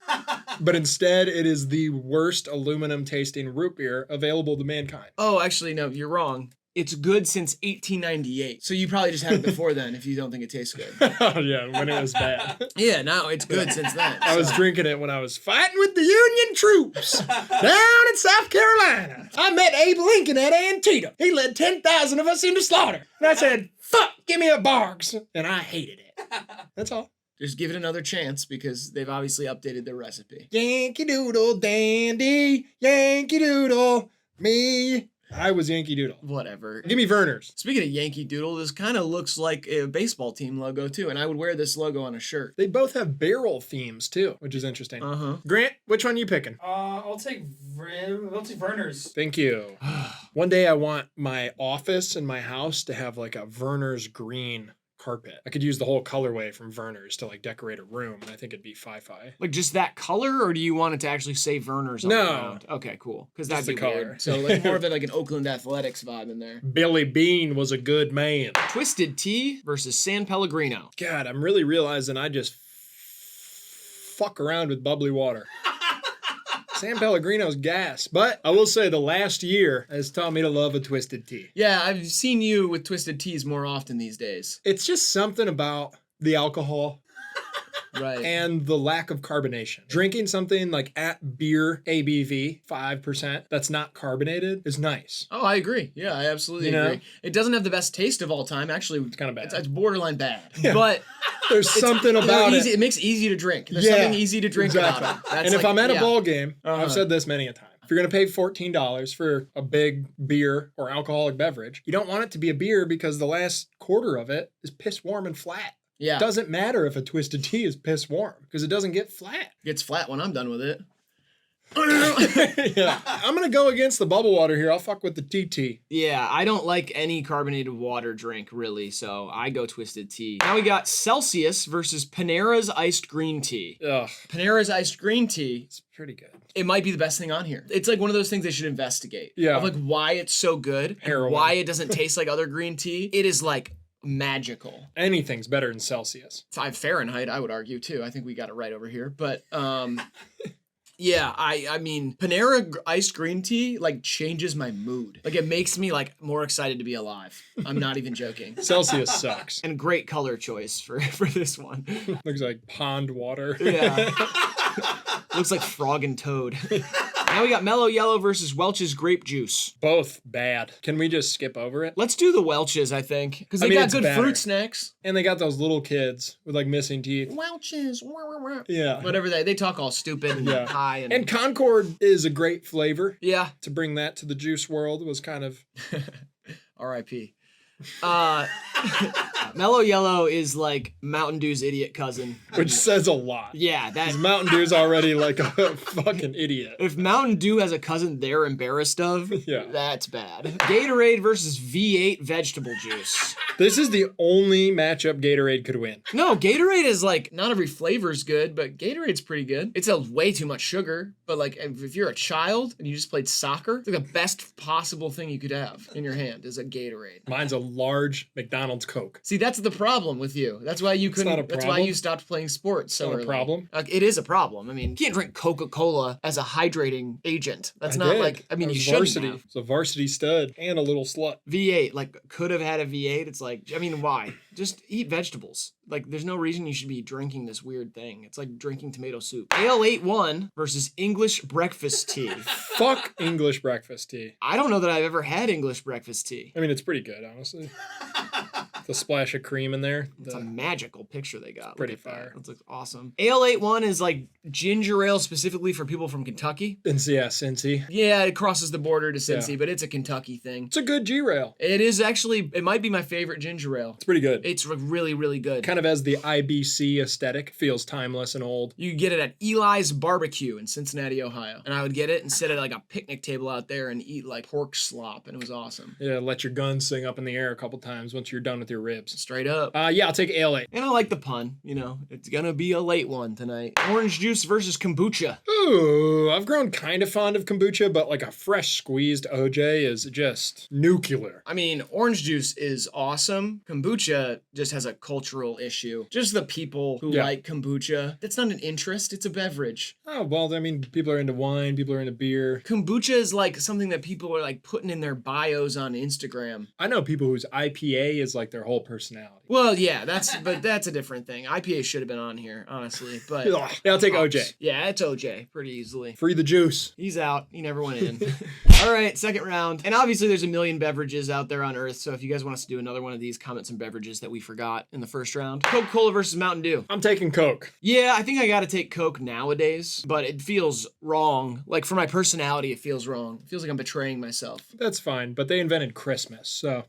But instead, it is the worst aluminum-tasting root beer available to mankind. Oh, actually, no, you're wrong. It's good since 1898. So you probably just had it before then if you don't think it tastes good. Oh, yeah, when it was bad. Yeah, no, it's good since then. I was so. drinking it when I was fighting with the Union troops down in South Carolina. I met Abe Lincoln at Antietam. He led 10,000 of us into slaughter. And I said, fuck, give me a Barks. And I hated it. That's all. Just give it another chance because they've obviously updated their recipe. Yankee Doodle Dandy, Yankee Doodle, me. I was Yankee Doodle. Whatever. Give me Verner's. Speaking of Yankee Doodle, this kind of looks like a baseball team logo too, and I would wear this logo on a shirt. They both have barrel themes too, which is interesting. Uh-huh. Grant, which one are you picking? I'll take Verner's. Thank you. One day I want my office and my house to have like a Verner's green carpet. I could use the whole colorway from Verner's to like decorate a room, and I think it'd be fi-fi. Like just that color, or do you want it to actually say Verner's on the No. ground? Okay, cool. Because Just that'd be the color. weird. So like more of like an Oakland Athletics vibe in there. Billy Bean was a good man. Twisted Tea versus San Pellegrino. God, I'm really realizing I just fuck around with bubbly water. San Pellegrino's gas. But I will say the last year has taught me to love a twisted tea. Yeah, I've seen you with twisted teas more often these days. It's just something about the alcohol Right. and the lack of carbonation. Drinking something like at beer ABV, 5%, that's not carbonated is nice. Oh, I agree. Yeah, I absolutely agree. It doesn't have the best taste of all time. Actually, It's kind of bad. It's borderline bad. Yeah. But There's something about easy, it. it makes it easy to drink. There's something easy to drink about it. That's And if like- I'm at a yeah. ball game, Uh-huh. I've said this many a time. If you're going to pay $14 for a big beer or alcoholic beverage, you don't want it to be a beer because the last quarter of it is piss warm and flat. Yeah. It doesn't matter if a twisted tea is piss warm because it doesn't get flat. Gets flat when I'm done with it. Yeah. I'm going to go against the bubble water here. I'll fuck with the TT. Yeah, I don't like any carbonated water drink, really, so I go twisted tea. Now we got Celsius versus Panera's iced green tea. Ugh, Panera's iced green tea, it's pretty good. it might be the best thing on here. It's like one of those things they should investigate. Yeah. Of like why it's so good, and Heroin. why it doesn't taste like other green tea. It is like magical. Anything's better than Celsius. 5 Fahrenheit, I would argue too. I think we got it right over here. But yeah, I mean, Panera iced green tea like changes my mood. Like it makes me like more excited to be alive. I'm not even joking. Celsius sucks. And great color choice for this one. Looks like pond water. Yeah. Looks like frog and toad. Now we got Mellow Yellow versus Welch's grape juice. Both bad. Can we just skip over it? Let's do the Welch's, I think, because they I mean, got it's good better. fruit snacks. And they got those little kids with like missing teeth. Welch's, Yeah. whatever they talk all stupid and Yeah. high and, And Concord is a great flavor. yeah. To bring that to the juice world was kind of R.I.P. Mellow Yellow is like Mountain Dew's idiot cousin. which says a lot. Yeah, that. 'Cause Mountain Dew's already like a fucking idiot. If Mountain Dew has a cousin they're embarrassed of, Yeah. that's bad. Gatorade versus V8 vegetable juice. This is the only matchup Gatorade could win. No, Gatorade is like, not every flavor's good, but Gatorade's pretty good. It's a way too much sugar, but like if you're a child and you just played soccer, it's like the best possible thing you could have in your hand is a Gatorade. Mine's a large McDonald's Coke. See, that's the problem with you. That's why you couldn't. not a That's why problem. you stopped playing sports so Not a early. problem. Like, it is a problem. I mean, you can't drink Coca-Cola as a hydrating agent. That's I not did. like. I mean, was you shouldn't varsity. have. It's a varsity stud and a little slut. V8, like, could have had a V8. It's like, I mean, why? Just eat vegetables. Like, there's no reason you should be drinking this weird thing. It's like drinking tomato soup. Ale 8-1 versus English breakfast tea. Fuck English breakfast tea. I don't know that I've ever had English breakfast tea. I mean, it's pretty good, honestly. The splash of cream in there. It's a magical picture they got. Pretty Look at fire. That. That looks awesome. Ale 8-1 is like ginger ale specifically for people from Kentucky. And yeah, Cincy. Yeah, it crosses the border to Cincy, Yeah. but it's a Kentucky thing. It's a good G-Rail. It is actually, it might be my favorite ginger ale. It's pretty good. It's really, really good. Kind of has the IBC aesthetic. Feels timeless and old. You get it at Eli's Barbecue in Cincinnati, Ohio. And I would get it and sit at like a picnic table out there and eat like pork slop, and it was awesome. Yeah, let your gun sing up in the air a couple times once you're done with your ribs. Straight up. Yeah, I'll take Ale 8. And I like the pun, you know, it's gonna be a late one tonight. Orange juice versus kombucha. Ooh, I've grown kind of fond of kombucha, but like a fresh squeezed OJ is just nuclear. I mean, orange juice is awesome. Kombucha just has a cultural issue. Just the people who Yeah. like kombucha. That's not an interest, it's a beverage. Oh, well, I mean, people are into wine, people are into beer. Kombucha is like something that people are like putting in their bios on Instagram. I know people whose IPA is like their whole personality. Well, yeah, but that's a different thing. IPA should have been on here, honestly. But Ugh. Yeah, I'll take OJ. Yeah, it's OJ pretty easily. Free the juice. He's out. He never went in. All right, second round. And obviously there's a million beverages out there on Earth, so if you guys want us to do another one of these, comment some beverages that we forgot in the first round. Coca-Cola versus Mountain Dew. I'm taking Coke. Yeah, I think I gotta take Coke nowadays, but it feels wrong. Like, for my personality, it feels wrong. It feels like I'm betraying myself. That's fine, but they invented Christmas, so.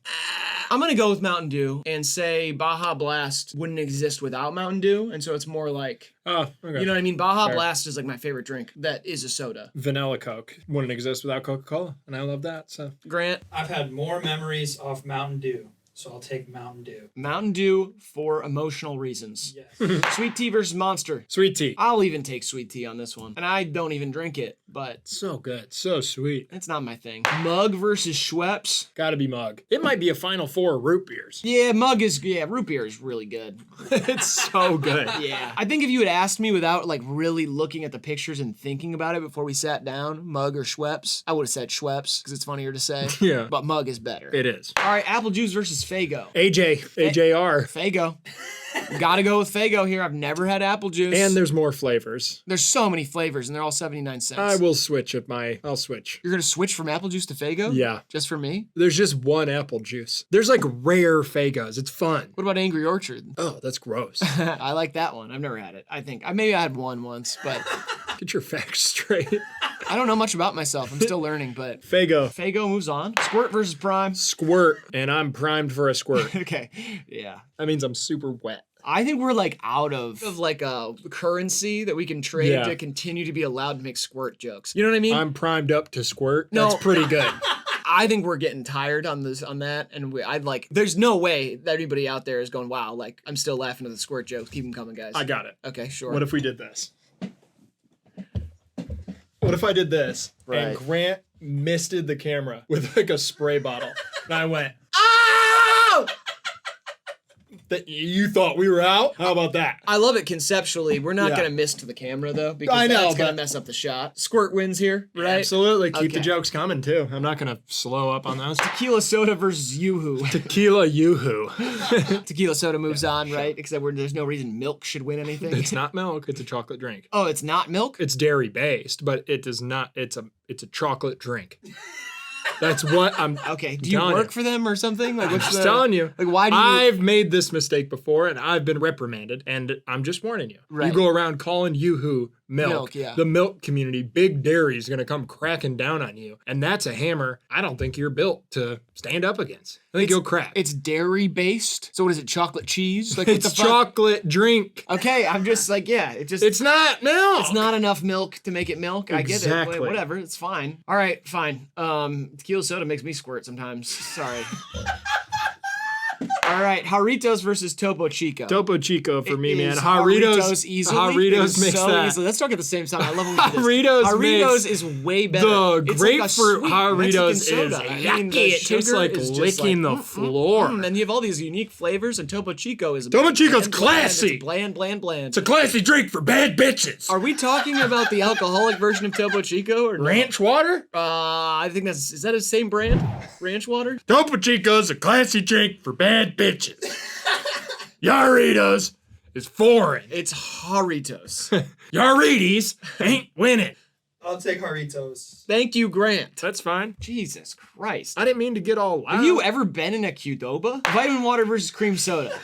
I'm gonna go with Mountain Dew and say Baja Blast wouldn't exist without Mountain Dew, and so it's more like, Oh, okay. you know what I mean? Baja Fair. Blast is like my favorite drink that is a soda. Vanilla Coke wouldn't exist without Coca-Cola, and I love that, so. Grant? I've had more memories off Mountain Dew. So I'll take Mountain Dew. Mountain Dew for emotional reasons. Yes. Sweet tea versus Monster. Sweet tea. I'll even take sweet tea on this one. And I don't even drink it, but So good. So sweet. it's not my thing. Mug versus Schweppes. Gotta be Mug. It might be a Final Four root beers. Yeah, root beer is really good. It's so good. Yeah. I think if you had asked me without like really looking at the pictures and thinking about it before we sat down, Mug or Schweppes, I would have said Schweppes because it's funnier to say. Yeah. But Mug is better. It is. All right, apple juice versus Faygo. AJR. Faygo. Gotta go with Faygo here. I've never had apple juice. And there's more flavors. There's so many flavors and they're all 79 cents. I will switch I'll switch. You're gonna switch from apple juice to Faygo? Yeah. Just for me? There's just one apple juice. There's like rare Faygos. It's fun. What about Angry Orchard? Oh, that's gross. I like that one. I've never had it. I think maybe I had one once, but Get your facts straight. I don't know much about myself. I'm still learning, but Faygo. Faygo moves on. Squirt versus Prime. Squirt. And I'm primed for a squirt. Okay. Yeah. That means I'm super wet. I think we're like out of like a currency that we can trade Yeah. to continue to be allowed to make squirt jokes. You know what I mean? I'm primed up to squirt. No. That's pretty good. I think we're getting tired on that, and I'd like. There's no way that anybody out there is going, "Wow, like I'm still laughing at the squirt jokes. Keep them coming, guys." I got it. Okay, sure. What if we did this? What if I did this Right. and Grant misted the camera with like a spray bottle and I went, "Oh!" That you thought we were out? How about that? I love it conceptually. We're not Yeah. gonna miss to the camera though, because I know, that's gonna but- mess up the shot. Squirt wins here, right? Absolutely. Keep the Okay. jokes coming too. I'm not gonna slow up on those. Tequila soda versus Yoo-hoo. Tequila yoo-hoo. Tequila soda moves on, right? Except there's no reason milk should win anything. It's not milk, it's a chocolate drink. Oh, it's not milk? It's dairy based, but it does not it's a chocolate drink. That's what I'm Okay. Do you telling work for them or something? Like, I'm what's just the, telling you. Like, why do you? I've made this mistake before and I've been reprimanded and I'm just warning you. Right. You go around calling Yoo-hoo milk. Milk, yeah. The milk community, Big Dairy is going to come cracking down on you. And that's a hammer I don't think you're built to stand up against. I think you'll crack. It's dairy based. So what is it? Chocolate cheese? Like, what It's the fuck? chocolate drink. Okay, I'm just like, yeah. It's not milk. It's not enough milk to make it milk. I get Exactly. it. Whatever. It's fine. All right, fine. Tequila soda makes me squirt sometimes. Sorry. All right, Jarritos versus Topo Chico. Topo Chico for me, It man. is Jarritos easily. Jarritos It is makes so that. easily. Let's talk at the same time. I love when we do this. Jarritos Jarritos makes is way better. The It's like a grapefruit sweet Jarritos Mexican is soda. I mean, the yucky. It tastes sugar like is just licking the floor. And you have all these unique flavors, and Topo Chico is Topo Chico's bland, classy. It's bland. It's a classy drink for bad bitches. Are we talking about the alcoholic version of Topo Chico or no? Ranch water? I think is that his same brand? Ranch water? Topo Chico's a classy drink for bad bitches. Jarritos is foreign. It's Jarritos. Jarritos ain't winning. I'll take Jarritos. Thank you, Grant. That's fine. Jesus Christ. I didn't mean to get all loud. Have you ever been in a Qdoba? Vitamin water versus cream soda.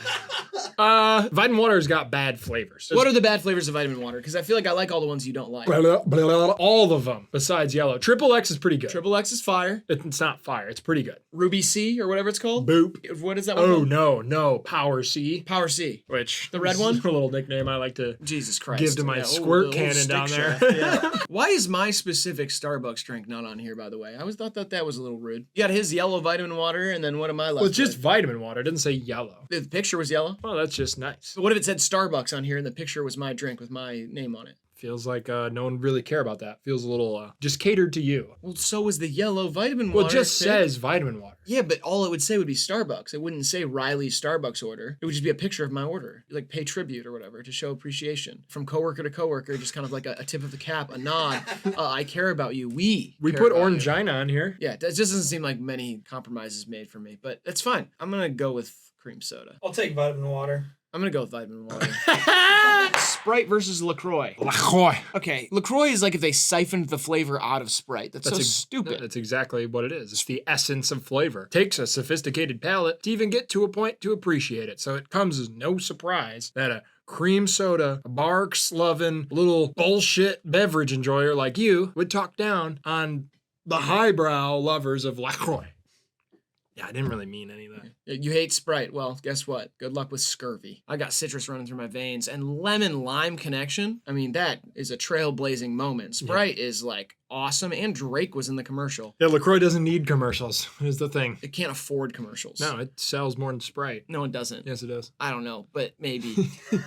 Vitamin water's got bad flavors. What are the bad flavors of vitamin water? Because I feel like I like all the ones you don't like. All of them besides yellow. Triple X is pretty good. Triple X is fire. It's not fire. It's pretty good. Ruby C or whatever it's called. Boop. What is that one Oh called? no, Power C, Power C. which The red is one? a little nickname I like to Jesus Christ. give to my Yeah, squirt the cannon stick down there. shaft, yeah. Why is my specific Starbucks drink not on here, by the way? I always thought that was a little rude. You got his yellow vitamin water, and then what am I left Well, it's just with? vitamin water. It didn't say yellow. The picture was yellow. Well, that's just nice. So what if it said Starbucks on here and the picture was my drink with my name on it? Feels like no one really care about that. Feels a little just catered to you. Well, so is the yellow vitamin Well, water. it just Pibb. says vitamin water. Yeah, but all it would say would be Starbucks. It wouldn't say Riley's Starbucks order. It would just be a picture of my order. Like pay tribute or whatever to show appreciation. From coworker to coworker, just kind of like a tip of the cap, a nod. I care about you. We We care put about you. Orangina on here. Yeah, it just doesn't seem like many compromises made for me, but that's fine. I'm gonna go with cream soda. I'll take vitamin water. I'm gonna go with vitamin water. Sprite versus LaCroix. LaCroix. Okay, LaCroix is like if they siphoned the flavor out of Sprite. That's so stupid. That's exactly what it is. It's the essence of flavor. Takes a sophisticated palate to even get to a point to appreciate it. So it comes as no surprise that a cream soda, a Barks-loving little bullshit beverage enjoyer like you would talk down on the highbrow lovers of LaCroix. Yeah, I didn't really mean any of that. You hate Sprite. Well, guess what? Good luck with scurvy. I got citrus running through my veins and lemon lime connection. I mean, that is a trailblazing moment. Sprite is like awesome. And Drake was in the commercial. Yeah, LaCroix doesn't need commercials, is the thing. It can't afford commercials. No, it sells more than Sprite. No, it doesn't. Yes, it does. I don't know, but maybe.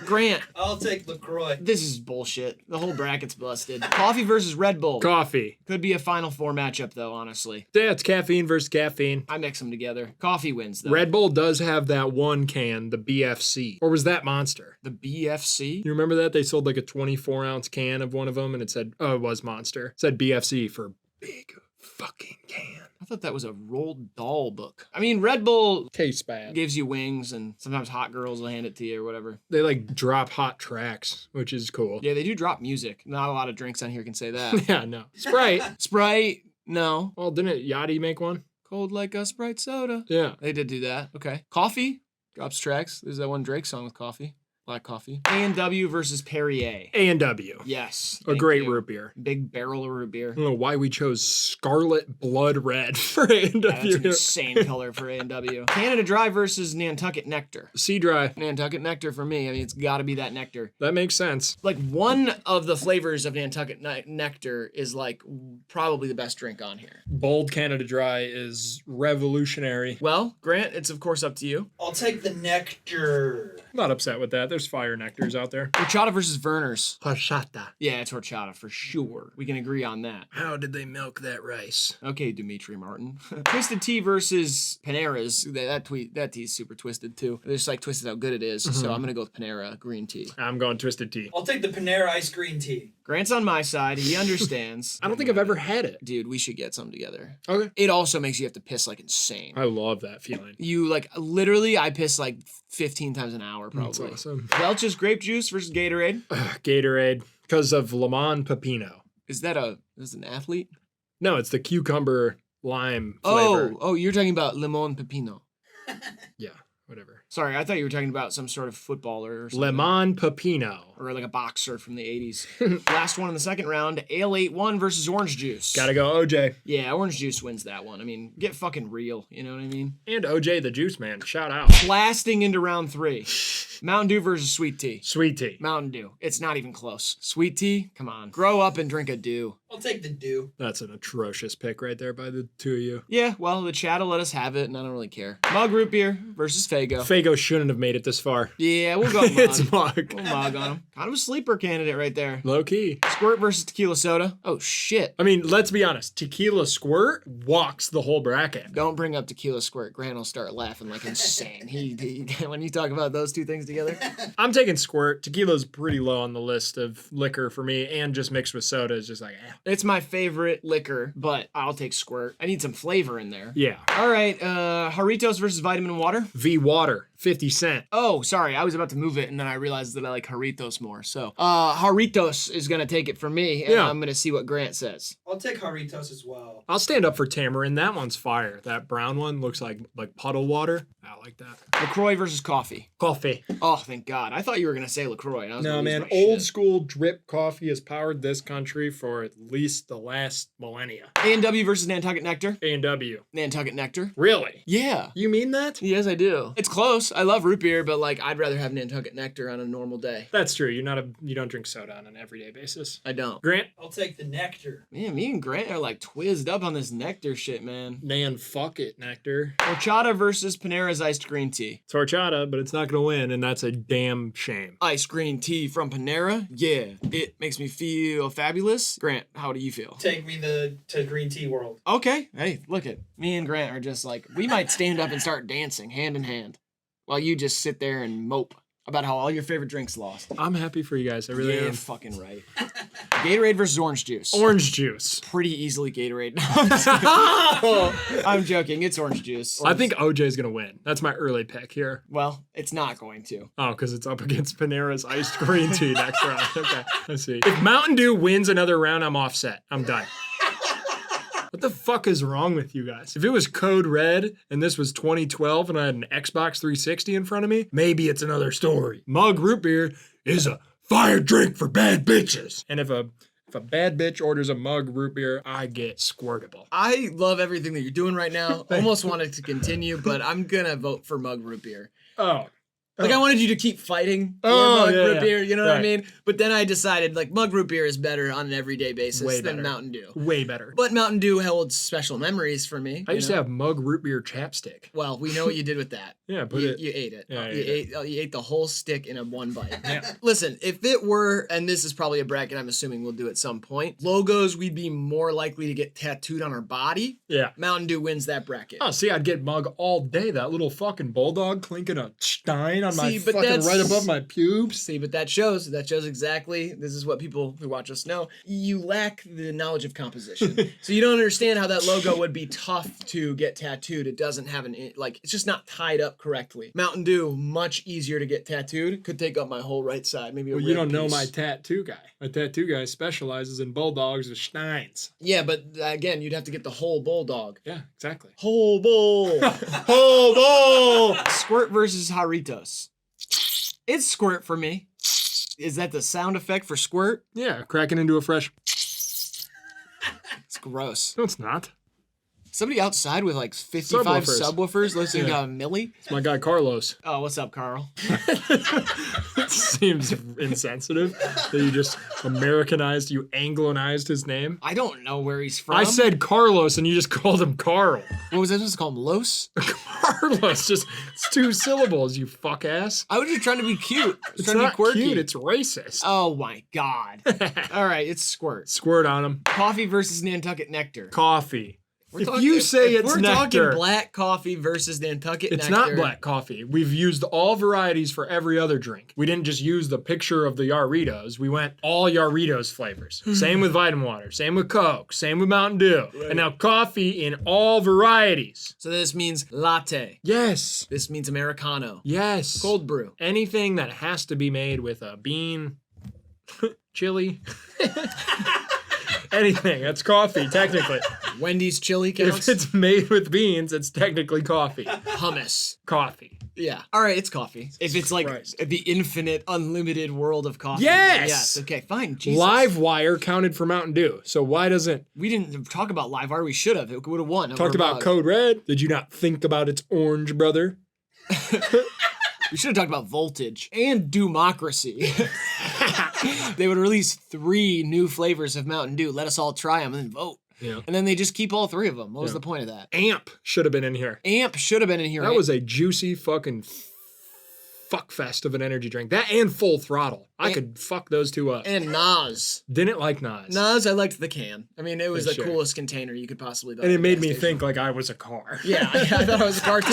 Grant, I'll take LaCroix. this is bullshit. The whole bracket's busted. Coffee versus Red Bull. Coffee. Could be a Final Four matchup, though, honestly. Yeah, it's caffeine versus caffeine. I mix them together. Coffee wins, though. Red Bull does have that one can, the BFC. Or was that Monster? The BFC? You remember that? They sold like a 24-ounce can of one of them, and it said, oh, it was Monster. It said BFC for big fucking can. I thought that was a Roald Dahl book. I mean, Red Bull Tastes bad. gives you wings, and sometimes hot girls will hand it to you or whatever. They like drop hot tracks, which is cool. Yeah, they do drop music. Not a lot of drinks on here can say that. Yeah, no. Sprite. Sprite? No. Well, didn't Yachty make one? Cold like a Sprite soda. Yeah. They did do that. Okay. Coffee? Drops tracks. There's that one Drake song with coffee. Black coffee. A&W versus Perrier. A&W. Yes. A thank great you. root beer. Big barrel of root beer. I don't know why we chose Scarlet Blood Red for That's an A&W. insane color for A&W. Canada Dry versus Nantucket Nectar. Sea Dry. Nantucket Nectar for me. I mean, it's got to be that nectar. That makes sense. Like, one of the flavors of Nantucket Nectar is, like, probably the best drink on here. Bold Canada Dry is revolutionary. Well, Grant, it's of course up to you. I'll take the nectar. I'm not upset with that. There's fire nectars out there. Horchata versus Verner's. Horchata. Yeah, it's horchata for sure. We can agree on that. How did they milk that rice? Okay, Dimitri Martin. Twisted Tea versus Panera's. That tea's super twisted too. They just like twisted how good it is. So I'm gonna go with Panera green tea. I'm going Twisted Tea. I'll take the Panera ice green tea. Grant's on my side. He understands. I don't think I've ever had it. Dude, we should get some together. Okay. It also makes you have to piss like insane. I love that feeling. You like literally, I piss like 15 times an hour That's probably. awesome. Welch's grape juice versus Gatorade. Gatorade. Because of Lemon Pepino. Is that an athlete? No, it's the cucumber lime flavor. Oh, you're talking about Limon Pepino. Yeah, whatever. Sorry, I thought you were talking about some sort of footballer or something. Lemon Pepino. Or like a boxer from the 80s. Last one in the second round, Ale 8-1 versus Orange Juice. Gotta go OJ. Yeah, Orange Juice wins that one. I mean, get fucking real. You know what I mean? And OJ the Juice Man. Shout out. Blasting into round 3. Mountain Dew versus Sweet Tea. Sweet tea. Mountain Dew. It's not even close. Sweet Tea? Come on. Grow up and drink a Dew. I'll take the dew. That's an atrocious pick right there by the two of you. Yeah, well, the chat will let us have it, and I don't really care. Mug Root Beer versus Faygo. Faygo shouldn't have made it this far. Yeah, we'll go Mug. It's Mug. We'll Mug on him. Kind of a sleeper candidate right there. Low key. Squirt versus Tequila Soda. Oh, shit. I mean, let's be honest. Tequila Squirt walks the whole bracket. Don't bring up Tequila Squirt. Grant will start laughing like insane. He when you talk about those two things together. I'm taking Squirt. Tequila's pretty low on the list of liquor for me, and just mixed with soda is just like, eh. It's my favorite liquor, but I'll take Squirt. I need some flavor in there. Yeah. All right, Jarritos versus Vitamin Water. V Water, 50 Cent. Oh, sorry, I was about to move it, and then I realized that I like Jarritos more. So, Jarritos is gonna take it from me, and Yeah. I'm gonna see what Grant says. I'll take Jarritos as well. I'll stand up for Tamarind. That one's fire. That brown one looks like puddle water. I like that. LaCroix versus coffee. Coffee. Oh, thank God. I thought you were gonna say LaCroix. And I was No, gonna lose man. my Old shit. school drip coffee has powered this country for at least the last millennia. A&W versus Nantucket Nectar. A&W. Nantucket Nectar. Really? Yeah. You mean that? Yes, I do. It's close. I love root beer, but like I'd rather have Nantucket Nectar on a normal day. That's true. You don't drink soda on an everyday basis. I don't. Grant? I'll take the nectar. Man, me and Grant are like twizzed up on this nectar shit, man. Man, fuck it, Nectar. Horchata versus Panera's iced green tea. It's horchata, but it's not going to win, and that's a damn shame. Iced green tea from Panera? Yeah, it makes me feel fabulous. Grant, how do you feel? Take me to green tea world. Okay. Hey, look it. Me and Grant are just like, we might stand up and start dancing hand in hand while you just sit there and mope about how all your favorite drinks lost. I'm happy for you guys. I really Yeah, am. fucking right. Gatorade versus orange juice. Orange juice. Pretty easily Gatorade. I'm just kidding. I'm joking. It's orange juice. I think OJ is going to win. That's my early pick here. Well, it's not going to. Oh, because it's up against Panera's iced green tea next round. Okay, let's see. If Mountain Dew wins another round, I'm offset. I'm done. What the fuck is wrong with you guys? If it was Code Red and this was 2012 and I had an Xbox 360 in front of me, maybe it's another story. Mug root beer is a fire drink for bad bitches. And if a bad bitch orders a mug root beer, I get squirtable. I love everything that you're doing right now. Almost wanted to continue, but I'm gonna vote for mug root beer. Oh, Like I wanted you to keep fighting for Oh, mug yeah, root yeah. beer, you know what I Right. mean? But then I decided like mug root beer is better on an everyday basis Way than better. Mountain Dew. Way better. But Mountain Dew holds special memories for me. I used to have mug root beer chapstick. Well, we know what you did with that. Yeah, put you, it. you ate it. Yeah, I you ate you ate the whole stick in a one bite. Yeah. Listen, if it were, and this is probably a bracket I'm assuming we'll do at some point, logos we'd be more likely to get tattooed on our body. Yeah. Mountain Dew wins that bracket. Oh, see, I'd get mug all day. That little fucking bulldog clinking a stein on my See, but fucking that's- right above my pubes. See, but that shows exactly, this is what people who watch us know, you lack the knowledge of composition. So you don't understand how that logo would be tough to get tattooed. It doesn't have it's just not tied up correctly. Mountain Dew, much easier to get tattooed. Could take up my whole right side, maybe a Well, rib you don't know piece. my tattoo guy. My tattoo guy specializes in bulldogs with steins. Yeah, but again, you'd have to get the whole bulldog. Yeah, exactly. Whole bull. Whole bull! Squirt versus Jarritos. It's squirt for me. Is that the sound effect for squirt? Yeah, cracking into a fresh. It's gross. No, it's not. Somebody outside with like 55 subwoofers listening Yeah. to Millie? It's my guy Carlos. Oh, what's up, Carl? It seems insensitive that you just Americanized, you Angloized his name. I don't know where he's from. I said Carlos and you just called him Carl. What was I supposed to call him? Los? Carlos, just it's 2 syllables, you fuck ass. I was just trying to be cute. I was It's trying to not be quirky. cute, it's racist. Oh my god. All right, it's squirt. Squirt on him. Coffee versus Nantucket nectar. Coffee. We're If talking- you say if it's we're nectar, talking black coffee versus Nantucket it's nectar. not black coffee. We've used all varieties for every other drink. We didn't just use the picture of the Jarritos. We went all Jarritos flavors. Same with vitamin water. Same with Coke. Same with Mountain Dew. Right. And now coffee in all varieties. So this means latte. Yes. This means Americano. Yes. Cold brew. Anything that has to be made with a bean, chili, anything. That's coffee, technically. Wendy's chili counts. If it's made with beans, it's technically coffee. Hummus. Coffee. Yeah. All right, it's coffee. If it's like Christ. the infinite, unlimited world of coffee. Yes! Yes. Okay, fine. Jesus. Live wire counted for Mountain Dew. So why doesn't We didn't talk about live wire. We should have. It would have won. over talked about Mug. Code Red? Did you not think about its orange brother? We should have talked about voltage and democracy. They would release 3 new flavors of Mountain Dew. Let us all try them and then vote. Yeah. And then they just keep all 3 of them. What was Yeah. the point of that? Amp should have been in here. Amp should have been in here. That was a juicy fucking fuckfest of an energy drink. That and Full Throttle. I could fuck those 2 up. And Nas. Didn't like Nas. Nas, I liked the can. I mean, it was Yeah, the sure. coolest container you could possibly buy. And at it a made gas me station. think like I was a car. Yeah, I thought it was a car too.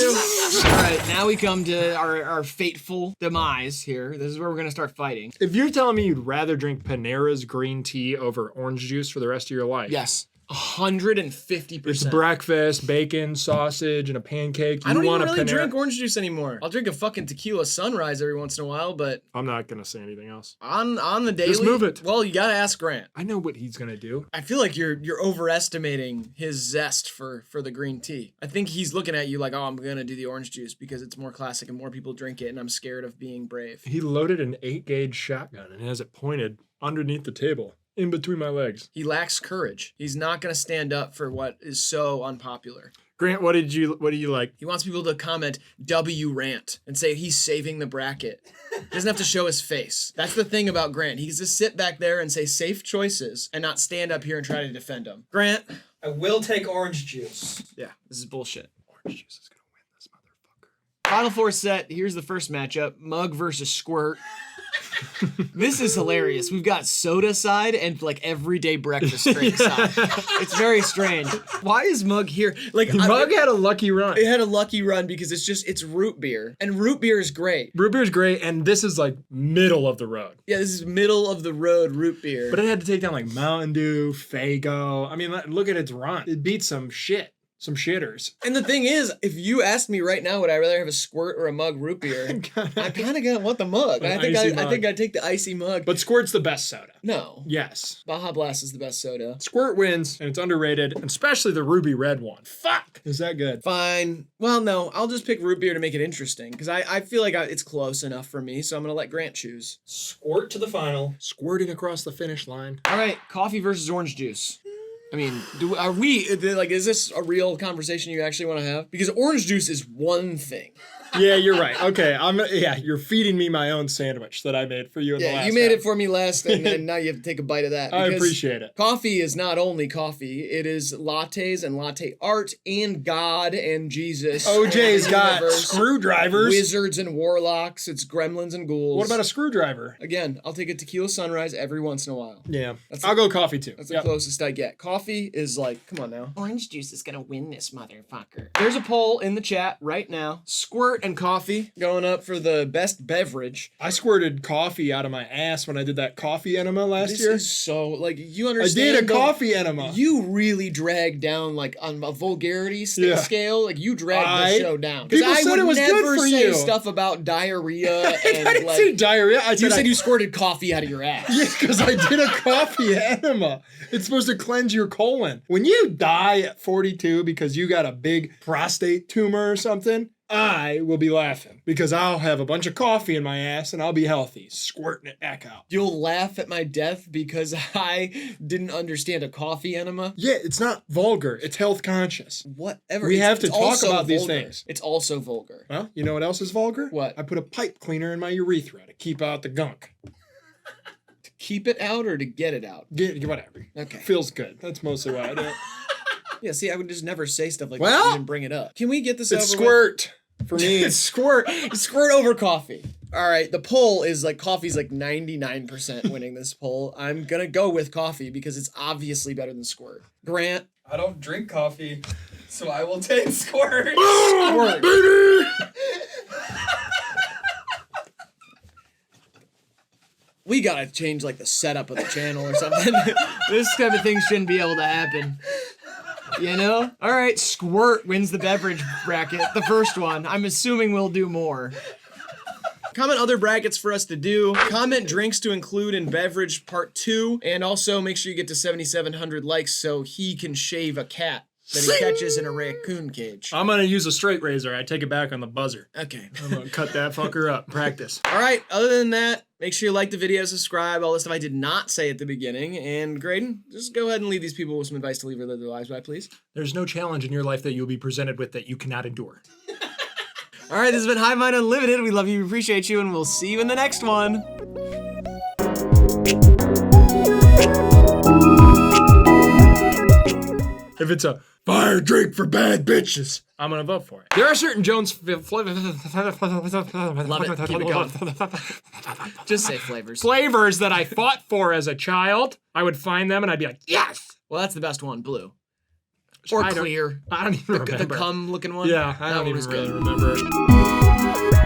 All right, now we come to our fateful demise here. This is where we're going to start fighting. If you're telling me you'd rather drink Panera's green tea over orange juice for the rest of your life. Yes, 150%. It's breakfast, bacon, sausage, and a pancake. I don't even want a really Panera- drink orange juice anymore. I'll drink a fucking tequila sunrise every once in a while, but I'm not gonna say anything else. on the daily. move it. Well, you gotta ask Grant. I know what he's gonna do. I feel like you're overestimating his zest for the green tea. I think he's looking at you like, oh, I'm gonna do the orange juice because it's more classic and more people drink it, and I'm scared of being brave. He loaded an 8-gauge shotgun and has it pointed underneath the table, in between my legs. He lacks courage. He's not gonna stand up for what is so unpopular. Grant, what do you like? He wants people to comment W rant and say he's saving the bracket. He doesn't have to show his face. That's the thing about Grant. He can just sit back there and say safe choices and not stand up here and try to defend them. Grant. I will take orange juice. Yeah, this is bullshit. Orange juice is gonna win this motherfucker. Final 4 set. Here's the first matchup. Mug versus Squirt. This is hilarious. We've got soda side and like everyday breakfast drink side. It's very strange. Why is Mug here? Like Mug had a lucky run. it had a lucky run because it's root beer. And root beer is great. Root beer's great, and this is like middle of the road. Yeah, this is middle of the road root beer. But it had to take down like Mountain Dew, Faygo. I mean, look at its run. It beat some shit. Some shitters. And the thing is, if you asked me right now, would I rather have a Squirt or a Mug root beer? I'm kind of gonna want the Mug. An I think icy I mug. think I'd take the icy Mug. But Squirt's the best soda. No, Yes. Baja Blast is the best soda. Squirt wins, and it's underrated, and especially the ruby red one. Fuck! Is that good? Fine. Well, no, I'll just pick root beer to make it interesting because I feel like it's close enough for me. So I'm gonna let Grant choose. Squirt to the final. Squirting across the finish line. All right, coffee versus orange juice. I mean, are we like? Is this a real conversation you actually want to have? Because orange juice is one thing. Yeah, you're right. Okay, you're feeding me my own sandwich that I made for you in the Yeah, last you made half. it for me last, and then now you have to take a bite of that. I because appreciate it. Coffee is not only coffee; it is lattes and latte art and God and Jesus. OJ's and the got universe, screwdrivers. wizards and warlocks. It's gremlins and ghouls. What about a screwdriver? Again, I'll take a tequila sunrise every once in a while. Yeah, That's I'll go coffee too. That's the closest I get. Coffee is like, come on now. Orange juice is gonna win this motherfucker. There's a poll in the chat right now. Squirt and coffee going up for the best beverage. I squirted coffee out of my ass when I did that coffee enema last This year. is so, like, you I understand. did a though, coffee enema. You really dragged down, like, on a vulgarity Yeah. scale. Like, you dragged the show down. People I said would it was good never for say you. stuff about diarrhea I and, didn't like, say diarrhea. I you said said you squirted coffee out of your ass. Yeah, because I did a coffee enema. It's supposed to cleanse your colon. When you die at 42 because you got a big prostate tumor or something, I will be laughing because I'll have a bunch of coffee in my ass and I'll be healthy, squirting it back out. You'll laugh at my death because I didn't understand a coffee enema. Yeah, it's not vulgar. It's health conscious. Whatever. We It's- have to it's talk also about these vulgar. things. It's also vulgar. Well, you know what else is vulgar? What? I put a pipe cleaner in my urethra to keep out the gunk. To keep it out or to get it out? Whatever. Okay. Feels good. That's mostly why I do it. Yeah, see, I would just never say stuff like Well, that and even bring it up. Can we get this over It's with? squirt for me. Squirt over coffee. All right, the poll is like coffee's like 99% winning this poll. I'm gonna go with coffee because it's obviously better than squirt. Grant, I don't drink coffee, so I will take squirt. squirt. Baby! We gotta change like the setup of the channel or something. This type of thing shouldn't be able to happen. You know? All right, squirt wins the beverage bracket, the first one. I'm assuming we'll do more. Comment other brackets for us to do. Comment drinks to include in beverage part 2. And also make sure you get to 7,700 likes so he can shave a cat that he catches in a raccoon cage. I'm going to use a straight razor. I take it back on the buzzer. Okay. I'm going to cut that fucker up. Practice. All right, other than that, make sure you like the video, subscribe, all the stuff I did not say at the beginning. And Graydon, just go ahead and leave these people with some advice to live their lives by, please. There's no challenge in your life that you'll be presented with that you cannot endure. All right, this has been HIVEMIND Unlimited. We love you, we appreciate you, and we'll see you in the next one. If it's a fire drink for bad bitches, I'm going to vote for it. There are certain Jones flavors. Love it. Keep it going. Just say flavors. Flavors that I fought for as a child. I would find them and I'd be like, yes! Well, that's the best one, blue. Or I don't- clear. I don't even remember. The cum looking one. Yeah, I That don't one even was really good. remember it.